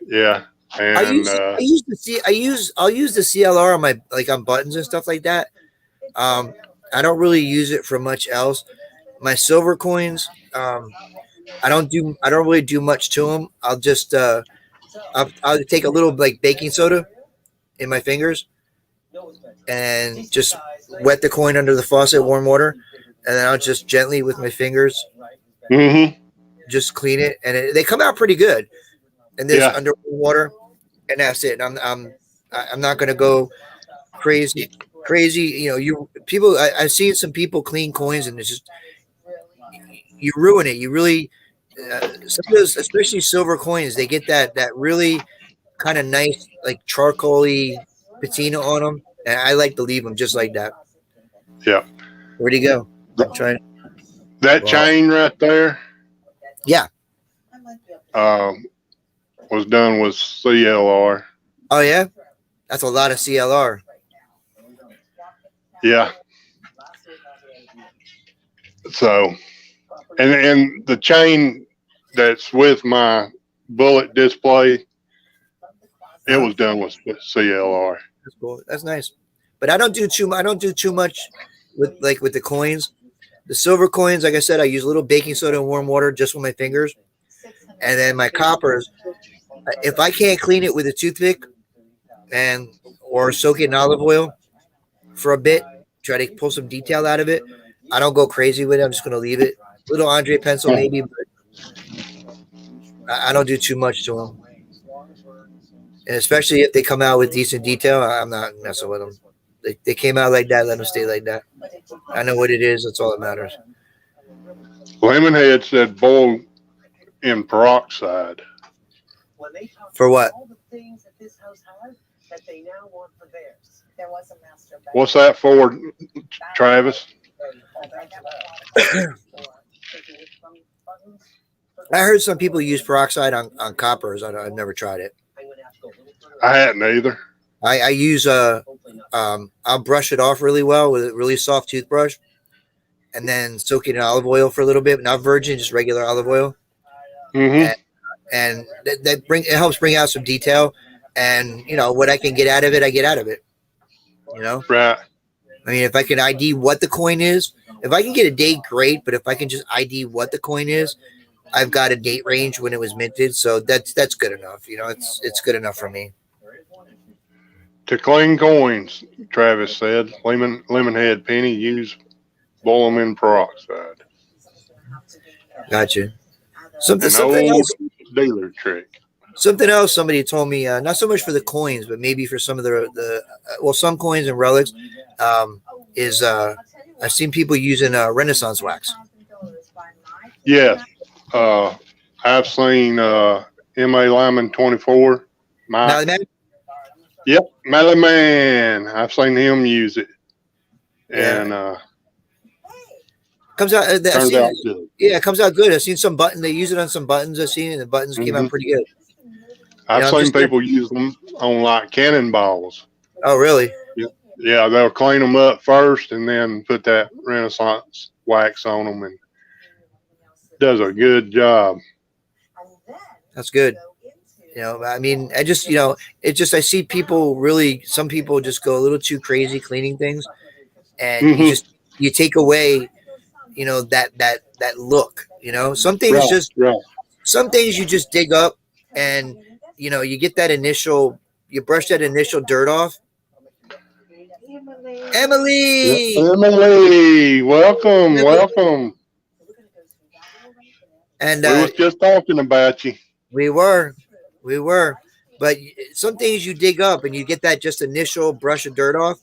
Yeah, and I'll use the CLR on my on buttons and stuff like that. I don't really use it for much else. My silver coins, I don't really do much to them. I'll just I'll take a little baking soda in my fingers and just wet the coin under the faucet, warm water, and then I'll just gently with my fingers just clean it, and they come out pretty good. And there's under water, and that's it. And I'm not gonna go crazy. I've seen some people clean coins, and it's just you ruin it. You really some of those, especially silver coins, they get that really kind of nice charcoaly patina on them, and I like to leave them just like that. Yeah. Where'd he go? I'm trying. That chain right there. Yeah. Was done with CLR. Oh yeah, that's a lot of CLR. Yeah. So, and the chain that's with my bullet display, it was done with CLR. That's cool. That's nice. But I don't do too much with the coins. The silver coins, like I said, I use a little baking soda and warm water just with my fingers, and then my coppers. If I can't clean it with a toothpick or soak it in olive oil for a bit, try to pull some detail out of it, I don't go crazy with it. I'm just going to leave it little Andre pencil maybe, but I don't do too much to them. And especially if they come out with decent detail, I'm not messing with them. They came out like that, let them stay like that. I know what it is. That's all that matters. Lemonhead said boil in peroxide. For what? What's that for, Travis? I heard some people use peroxide on coppers. I've never tried it. I hadn't either. I use I'll brush it off really well with a really soft toothbrush, and then soak it in olive oil for a little bit. Not virgin, just regular olive oil. Mm-hmm. And it helps bring out some detail. And you know what I can get out of it, I get out of it. You know, Right. I mean, if I can ID what the coin is, if I can get a date, great. But if I can just ID what the coin is, I've got a date range when it was minted, so that's good enough. You know, it's good enough for me. To clean coins, Travis said, Lemonhead penny, boil them in peroxide. Gotcha. An Something old else. dealer trick. Something else. Somebody told me, not so much for the coins, but maybe for some of some coins and relics. I've seen people using Renaissance wax. Yes. I've seen M.A. Lyman 24. Now, Yep, Melly Man. I've seen him use it. And comes out. turns out good. Yeah, it comes out good. I've seen some button. They use it on some buttons I've seen, and the buttons came out pretty good. I've seen people use them on like cannonballs. Oh, really? Yeah, they'll clean them up first and then put that Renaissance wax on them, and does a good job. That's good. You know, I mean, I see some people just go a little too crazy cleaning things, and you take away, you know, that look. You know, some things some things you just dig up, and you know, you get you brush that initial dirt off. Emily, welcome. And we was just talking about you. We were, but some things you dig up and you get that just initial brush of dirt off,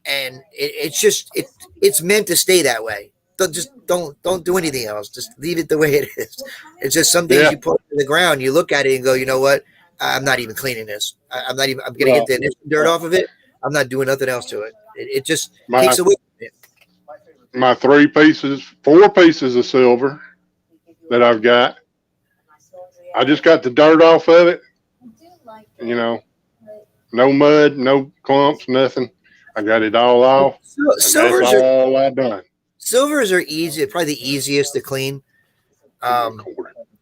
and it's meant to stay that way. Don't do anything else. Just leave it the way it is. It's just some things you put in the ground. You look at it and go, you know what? I'm not even cleaning this. I'm gonna get the initial dirt off of it. I'm not doing nothing else to it. It just takes away from it. My 4 pieces of silver that I've got. I just got the dirt off of it. You know, no mud, no clumps, nothing. I got it all off. That's all I done. Silvers are easy, probably the easiest to clean.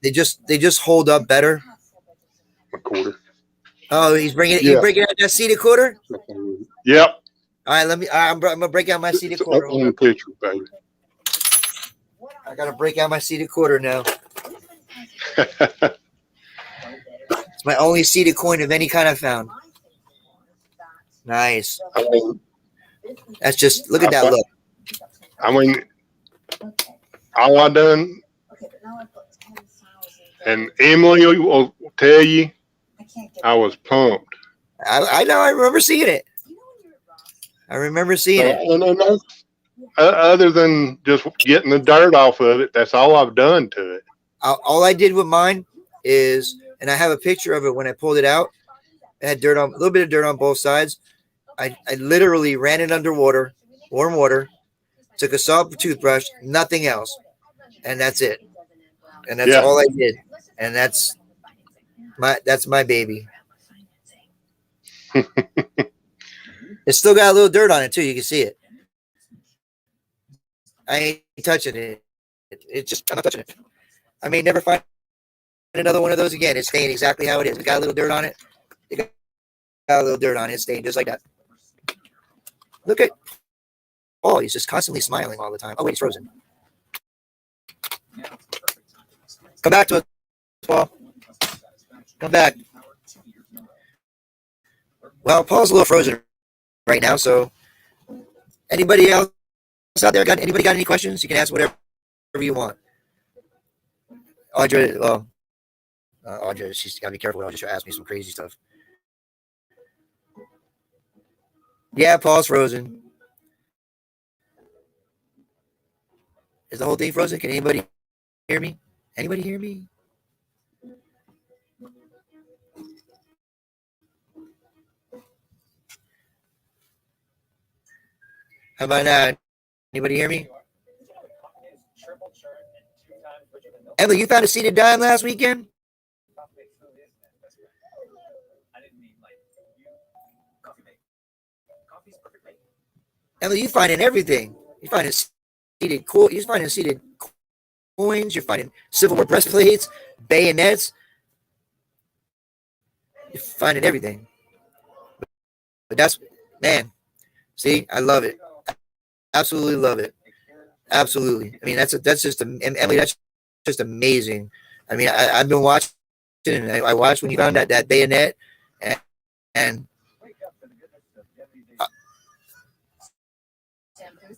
They just hold up better. A quarter. Oh, he's bringing it. You breaking out that seeded quarter? Yep. All right, I'm gonna break out my seeded quarter. On the picture, baby. I gotta break out my seeded quarter now. It's my only seeded coin of any kind I've found. Nice. That's just look at that look. I mean, all I done, and Emily will tell you, I was pumped. I know. I remember seeing it. And other than just getting the dirt off of it, that's all I've done to it. All I did with mine is, and I have a picture of it when I pulled it out. It had a little bit of dirt on both sides. I literally ran it under water, warm water, took a soft toothbrush, nothing else, and that's it. And that's all I did. And that's my baby. It's still got a little dirt on it too. You can see it. I ain't touching it. I'm not touching it. I may never find another one of those again. It's staying exactly how it is. It got a little dirt on it. It's staying just like that. Look at he's just constantly smiling all the time. Oh wait, he's frozen. Come back to us, Paul. Come back. Well, Paul's a little frozen right now, so anybody else out there anybody got any questions? You can ask whatever you want. Audra, well, Audra, she's got to be careful with Audra. She'll ask me some crazy stuff. Yeah, Paul's frozen. Is the whole thing frozen? Can anybody hear me? Anybody hear me? How about now? Anybody hear me? Emily, you found a seated dime last weekend? Emily, you finding everything. You finding seated you're finding seated coins. You're finding Civil War breastplates, bayonets. You're finding everything. But that's, man. See, I love it. Absolutely love it. Absolutely. I mean, that's just Emily. That's just amazing. I mean, I've been watching, and I watched when you found that bayonet, and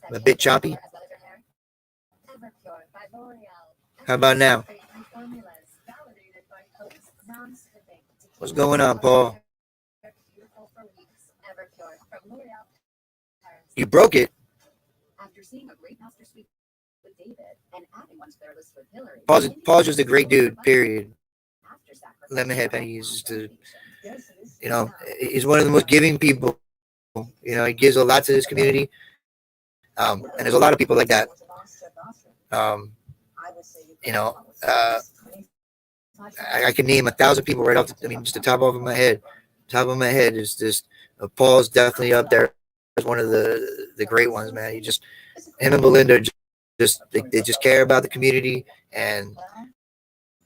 I'm a bit choppy. How about now? What's going on, Paul? You broke it. Paul's just a great dude, period. Lemonhead Penny is just he's one of the most giving people. You know, he gives a lot to this community. And there's a lot of people like that. I can name 1,000 people right off. Just the top of my head. Top of my head is just Paul's definitely up there as one of the great ones, man. Him and Belinda they just care about the community, and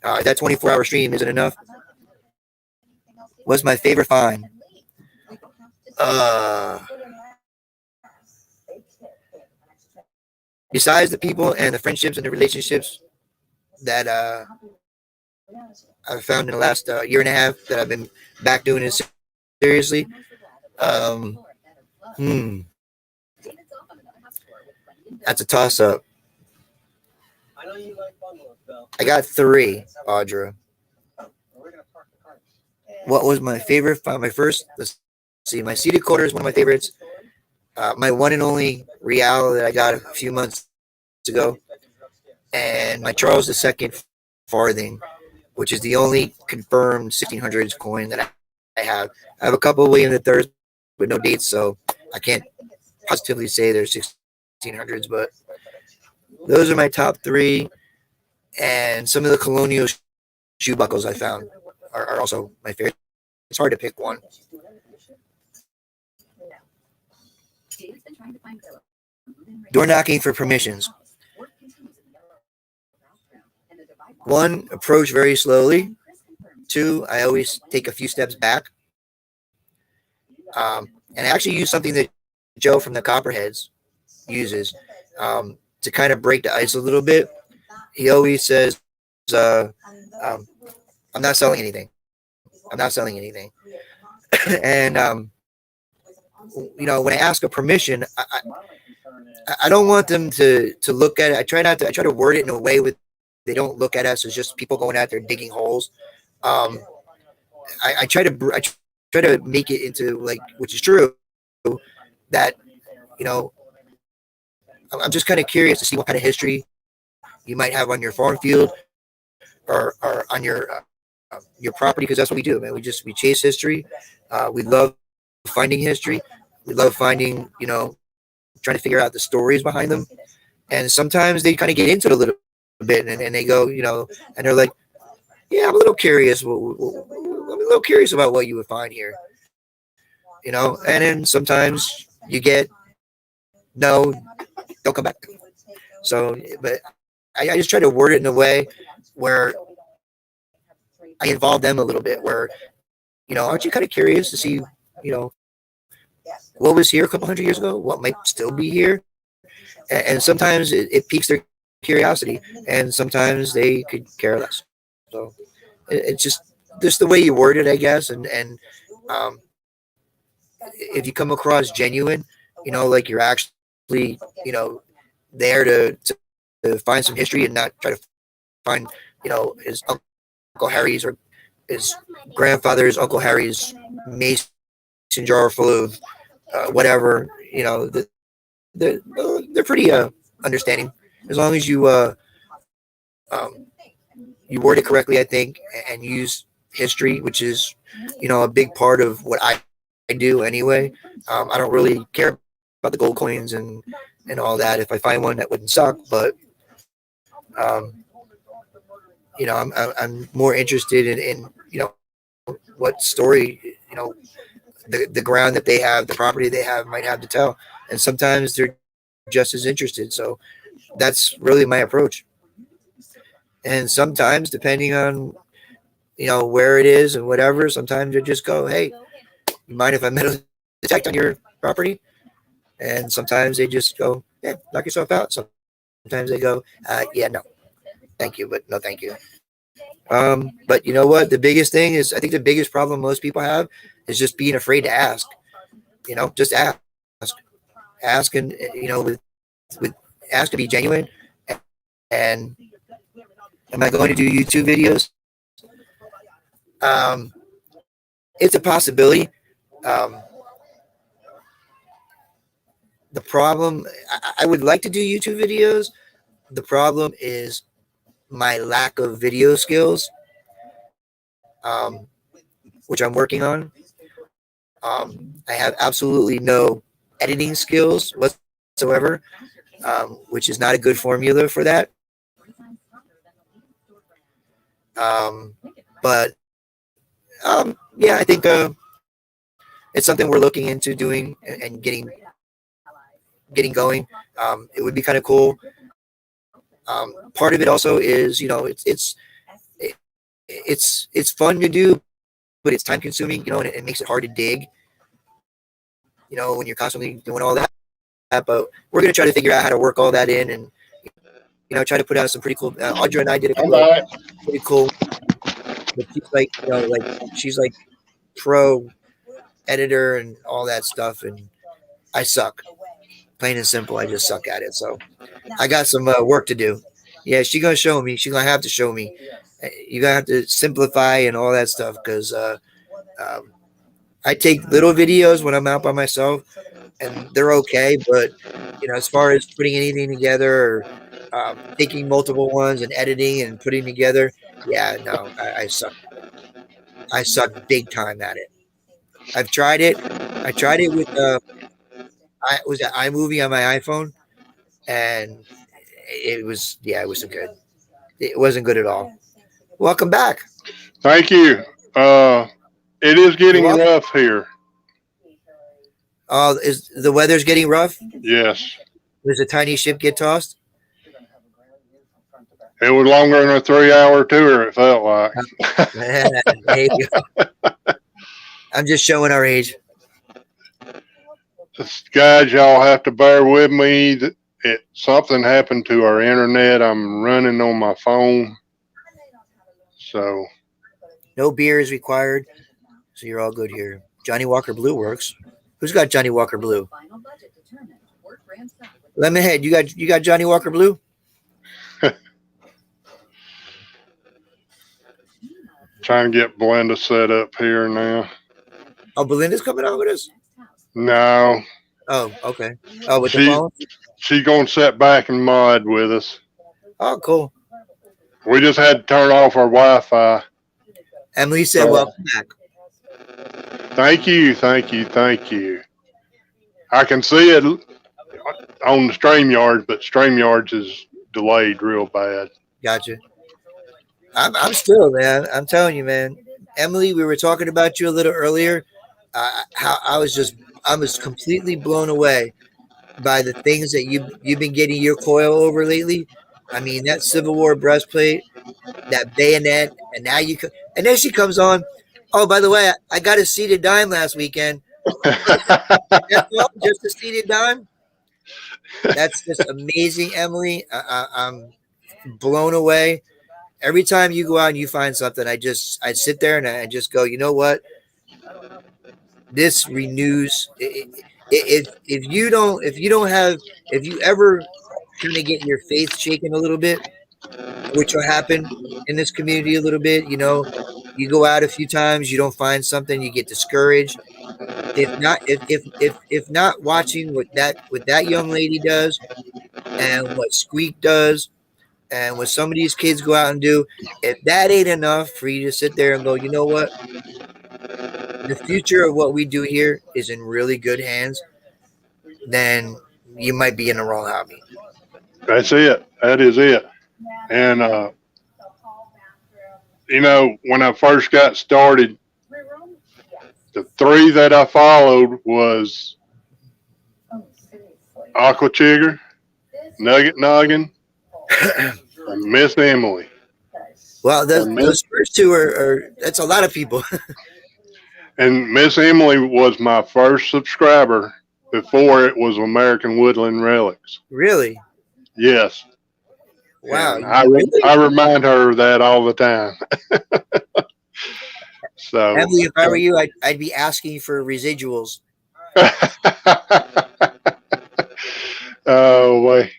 that 24-hour stream isn't enough. What's my favorite find? Besides the people and the friendships and the relationships that I've found in the last year and a half that I've been back doing it seriously. That's a toss-up. I got 3, Audra. What was my favorite? My first, let's see, my seated quarter is one of my favorites. My one and only Real that I got a few months ago, and my Charles II farthing, which is the only confirmed 1600s coin that I have. I have a couple of William III with no dates, so I can't positively say they're 1600s, but those are my top 3. And some of the colonial shoe buckles I found are also my favorite. It's hard to pick one. Door knocking for permissions. 1, approach very slowly. 2, I always take a few steps back. And I actually use something that Joe from the Copperheads uses to kind of break the ice a little bit. He always says, I'm not selling anything. I'm not selling anything. And, when I ask a permission, I don't want them to look at it. I try to word it in a way they don't look at us as just people going out there digging holes. I try to make it into, like, which is true, that, I'm just kind of curious to see what kind of history you might have on your farm field or on your property, because that's what we do, man. We chase history. We love finding history. We love finding, trying to figure out the stories behind them. And sometimes they kind of get into it a little bit, and they go, and they're like, yeah, I'm a little curious. I'm a little curious about what you would find here, and then sometimes you get, no, don't come back. So, but I just try to word it in a way where I involve them a little bit, where, aren't you kind of curious to see, what was here a couple hundred years ago, what might still be here? And sometimes it piques their curiosity, and sometimes they could care less. So it's just the way you word it, I guess. And if you come across genuine, like you're actually, there to find some history and not try to find, his Uncle Harry's or his grandfather's Uncle Harry's mason jar full of whatever. They're pretty understanding as long as you word it correctly, I think, and use history, which is a big part of what I do anyway. I don't really care about the gold coins and all that. If I find one, that wouldn't suck, but I'm more interested in what story the ground that they have, the property they have might have to tell, and sometimes they're just as interested. So that's really my approach. And sometimes, depending on where it is and whatever, sometimes you just go, "Hey, you mind if I metal detect on your property?" And sometimes they just go, "Yeah, knock yourself out." Sometimes they go, "Yeah, no, thank you, but no, thank you." But you know what? The biggest thing is, I think the biggest problem most people have is just being afraid to ask. Just ask, and with ask to be genuine. And am I going to do YouTube videos? It's a possibility. The problem, I would like to do YouTube videos. The problem is my lack of video skills, which I'm working on. I have absolutely no editing skills whatsoever, which is not a good formula for that. But yeah, I think it's something we're looking into doing and getting going. It would be kind of cool. Part of it also is, it's fun to do, but it's time consuming, and it makes it hard to dig, when you're constantly doing all that. But we're going to try to figure out how to work all that in and, try to put out some pretty cool, Audra and I did a couple of pretty cool, but she's like pro editor and all that stuff. And I suck, plain and simple. I just suck at it. So I got some work to do. Yeah, she's gonna show me. She's gonna have to show me. You're gonna have to simplify and all that stuff, because I take little videos when I'm out by myself, and they're okay. But as far as putting anything together, or taking multiple ones and editing and putting together, yeah, no, I suck. I suck big time at it. I've tried it. I tried it with I was at iMovie on my iPhone, and it wasn't good. It wasn't good at all. Welcome back. Thank you. It is getting rough here. Is the weather's getting rough? Yes. Does a tiny ship get tossed? It was longer than a 3-hour tour, it felt like. There you go. I'm just showing our age. Guys, y'all have to bear with me. Something happened to our internet. I'm running on my phone. So. No beer is required. So you're all good here. Johnny Walker Blue works. Who's got Johnny Walker Blue? Lemonhead, you got Johnny Walker Blue? Trying to get Belinda set up here now. Oh, Belinda's coming on with us? No. Oh, okay. Oh, with the phone? She's going to sit back and mod with us. Oh, cool. We just had to turn off our Wi-Fi. Emily said, welcome back. Thank you. I can see it on the StreamYards, but StreamYards is delayed real bad. Gotcha. I'm still, man. I'm telling you, man. Emily, we were talking about you a little earlier. How I was completely blown away by the things that you've been getting your coil over lately. I mean, that Civil War breastplate, that bayonet, and then she comes on. Oh, by the way, I got a seated dime last weekend. That's all, just a seated dime. That's just amazing, Emily. I'm blown away. Every time you go out and you find something, I sit there and I just go, you know what? This renews. If you ever kind of get your faith shaken a little bit, which will happen in this community a little bit. You go out a few times, you don't find something, you get discouraged. If not watching what that young lady does and what Squeak does and what some of these kids go out and do, if that ain't enough for you to sit there and go, you know what? The future of what we do here is in really good hands, then you might be in the wrong hobby. That's it. That is it. And, when I first got started, the three that I followed was Aqua Chigger, Nugget Noggin, and Miss Emily. Well, those first two that's a lot of people. And Miss Emily was my first subscriber before it was American Woodland Relics. Really? Yes. Wow. And I remind her of that all the time. So, Emily, if I were you, I'd be asking for residuals. Oh, wait.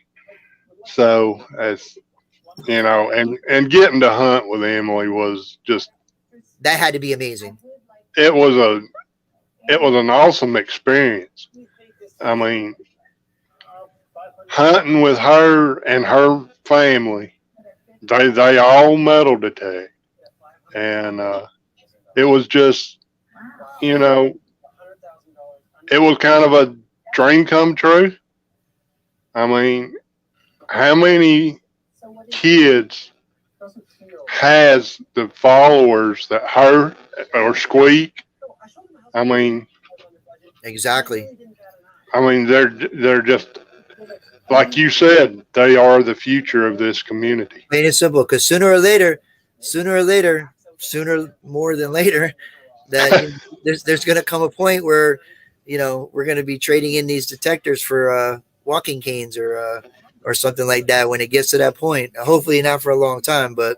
So, as and getting to hunt with Emily was just, that had to be amazing. it was an awesome experience. I mean, hunting with her and her family, they all metal detect, and it was just, it was kind of a dream come true. I mean, how many kids has the followers that her or Squeak? I mean, Exactly. they're just, like you said, they are the future of this community. Plain and simple. Because sooner more than later, that there's going to come a point where, we're going to be trading in these detectors for walking canes or something like that when it gets to that point. Hopefully not for a long time, but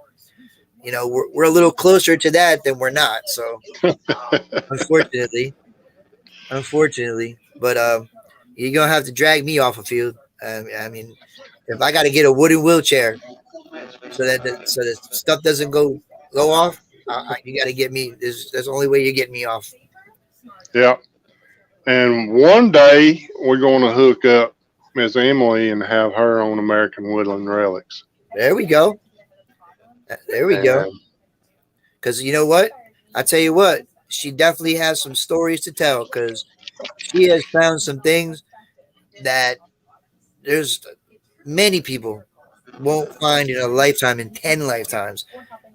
we're a little closer to that than we're not. So unfortunately, but you're gonna have to drag me off a field. I mean, if I got to get a wooden wheelchair so that the stuff doesn't go off, you got to get me. That's the only way you get me off. Yeah. And one day we're going to hook up Miss Emily and have her on American Woodland Relics. There we go. Because you know what? I tell you what, she definitely has some stories to tell because she has found some things that there's many people won't find in a lifetime, in 10 lifetimes.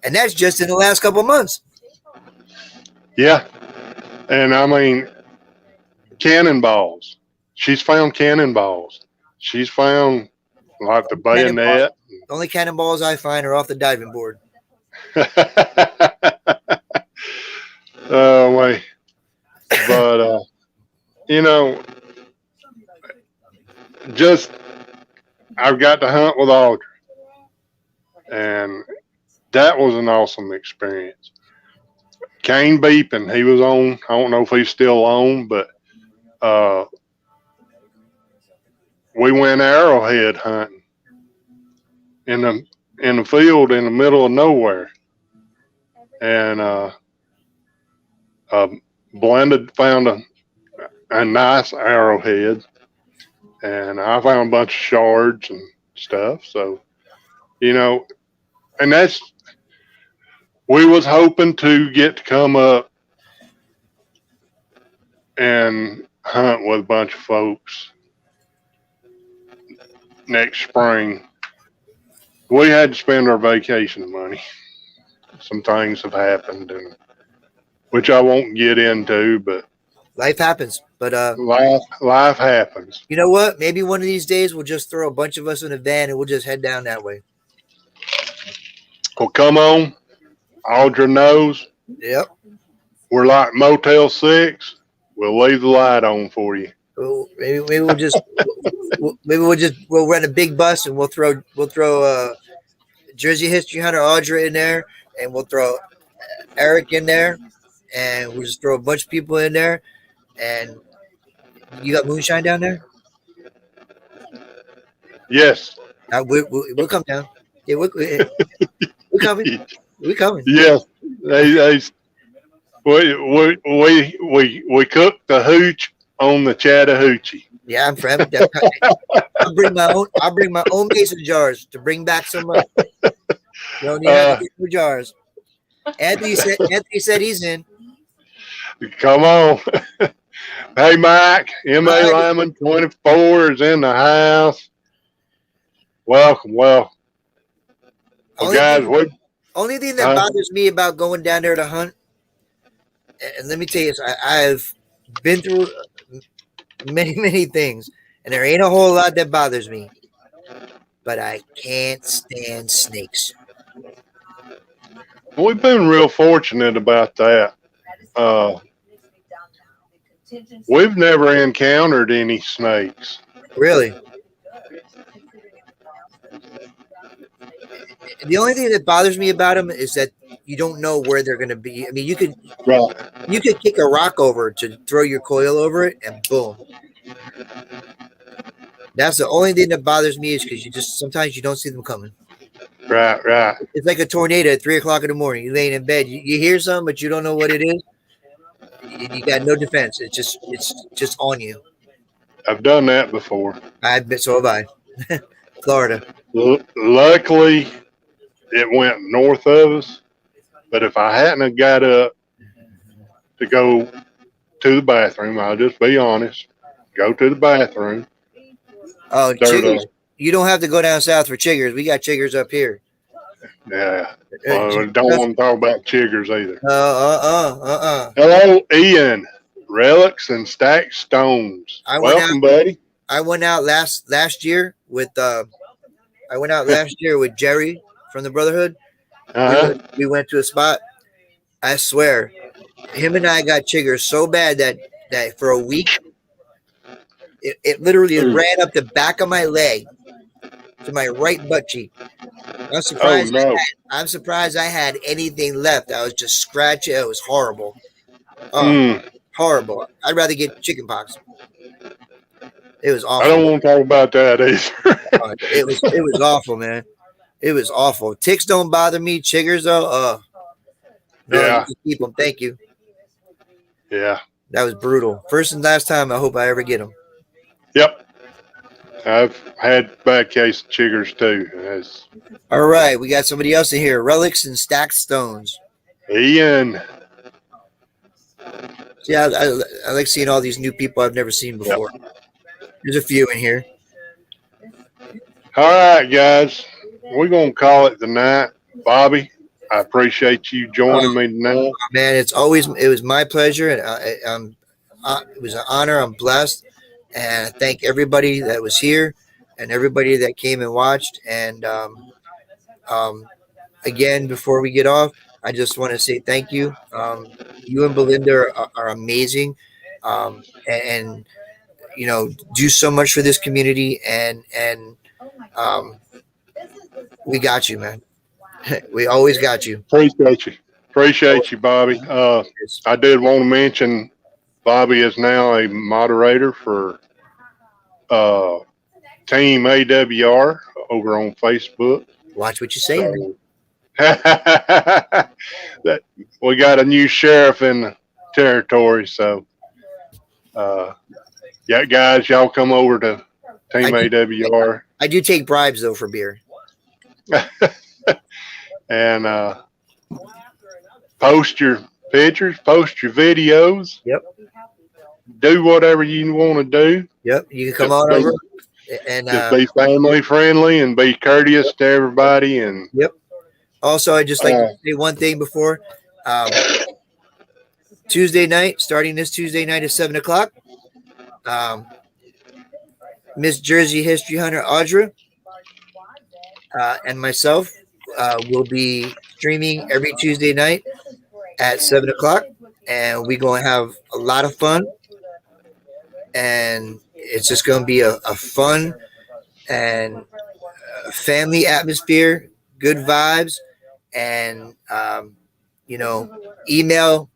And that's just in the last couple of months. Yeah. And I mean, cannonballs. She's found cannonballs. She's found like the bayonet. The only cannonballs I find are off the diving board. Oh, wait. But, just I've got to hunt with Audrey. And that was an awesome experience. Kane Beepin, he was on. I don't know if he's still on, but we went arrowhead hunting in the field in the middle of nowhere, and Blended found a nice arrowhead, and I found a bunch of shards and stuff. So, and we was hoping to get to come up and hunt with a bunch of folks next spring. We had to spend our vacation money. Some things have happened, and which I won't get into, but life happens. But life happens. You know what? Maybe one of these days we'll just throw a bunch of us in a van and we'll just head down that way. Well, come on. Audra knows. Yep. We're like Motel 6. We'll leave the light on for you. Maybe we'll just we'll rent a big bus and we'll throw Jersey History Hunter Audra in there, and we'll throw Eric in there, and we'll just throw a bunch of people in there. And you got moonshine down there? Yes. We'll come down. Yeah, we're coming. We're coming. Yes. They we cooked the hooch on the Chattahoochee. Yeah, I'm friend. I'll bring my own mason jars to bring back some. You don't need to get new jars. Anthony said he's in. Come on. Hey, Mike, M.A. All right. Lyman, 24 is in the house. Welcome. Well, guys, Only thing that bothers me about going down there to hunt, and let me tell you, I've been through many things, and there ain't a whole lot that bothers me, but I can't stand snakes. we've been real fortunate about that. We've never encountered any snakes. Really? The only thing that bothers me about them is that you don't know where they're going to be. I mean, you could kick a rock over to throw your coil over it, and boom. That's the only thing that bothers me, is because sometimes you don't see them coming. Right. It's like a tornado at 3:00 in the morning. You're laying in bed, you hear something, but you don't know what it is. You got no defense. It's just on you. I've done that before. So have I. Florida. Luckily, it went north of us. But if I hadn't have got up to go to the bathroom, I'll just be honest, go to the bathroom. Oh, chiggers. You don't have to go down south for chiggers. We got chiggers up here. Yeah. Don't want to talk about chiggers either. Hello, Ian. Relics and Stacked Stones. Welcome, buddy. I went out last year with Jerry from the Brotherhood. We went to a spot. I swear, him and I got chiggers so bad that for a week, it literally ran up the back of my leg to my right butt cheek. I'm surprised. Oh, no. I'm surprised I had anything left. I was just scratching. It was horrible. Horrible. I'd rather get chicken pox. It was awful. I don't want to talk about that either. It was awful, man. It was awful. Ticks don't bother me. Chiggers though, no, yeah. You keep them. Thank you. Yeah. That was brutal. First and last time. I hope I ever get them. Yep. I've had bad case of chiggers too. All right, we got somebody else in here. Relics and Stacked Stones. Ian. Yeah, I like seeing all these new people I've never seen before. Yep. There's a few in here. All right, guys. We're going to call it the night. Bobby, I appreciate you joining me tonight. Man, it was my pleasure, and it was an honor. I'm blessed, and I thank everybody that was here and everybody that came and watched. And again, before we get off, I just want to say thank you. You and Belinda are amazing, and do so much for this community, and we got you, man. We always got you. Appreciate you, Bobby. I did want to mention Bobby is now a moderator for Team AWR over on Facebook. Watch what you say. We got a new sheriff in the territory, so yeah, guys, y'all come over to Team AWR. I do take bribes though for beer. And post your pictures, post your videos. Yep. Do whatever you want to do. Yep. You can come on over and just be family friendly and be courteous to everybody. And yep. Also, I just like to say one thing before Tuesday night, starting this Tuesday night at 7:00. Miss Jersey History Hunter Audra and myself will be streaming every Tuesday night at 7:00, and we're going to have a lot of fun. And it's just going to be a fun and family atmosphere, good vibes, and email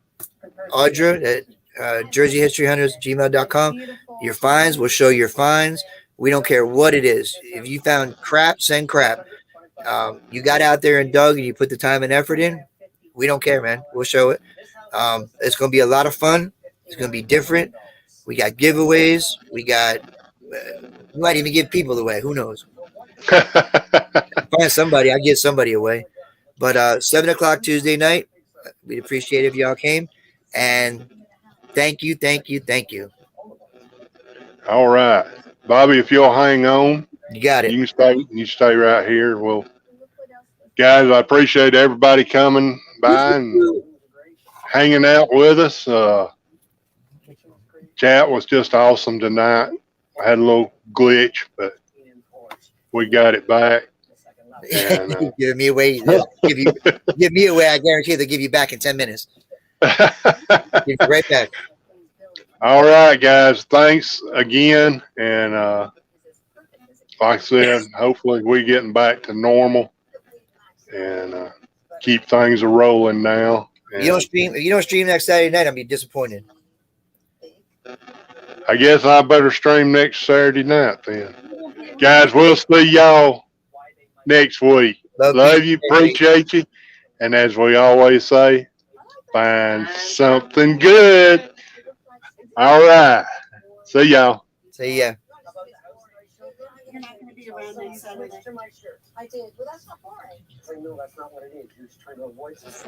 Audra at jerseyhistoryhunters@gmail.com. Your finds, we'll show your finds. We don't care what it is. If you found crap, send crap. You got out there and dug and you put the time and effort in. We don't care, man. We'll show it. It's going to be a lot of fun. It's going to be different. We got giveaways. We might even give people away. Who knows? Find somebody. I give somebody away. But 7 o'clock Tuesday night. We'd appreciate it if y'all came. And thank you. All right, Bobby, if you'll hang on, You got it. you can stay right here. Well, guys, I appreciate everybody coming by and hanging out with us. Chat was just awesome tonight. I had a little glitch, but we got it back. And, Give me away. Give me away. I guarantee they'll give you back in 10 minutes. Give you right back. all right, guys. Thanks again. And like I said, hopefully we're getting back to normal and keep things rolling now. If you don't stream next Saturday night, I'll be disappointed. I guess I better stream next Saturday night then. Guys, we'll see y'all next week. Love you, appreciate you. And as we always say, find something good. All right. See y'all. See ya. You're not gonna be around next Saturday. I did. Well, that's not boring. No, that's not what it is. You're just trying to avoid something.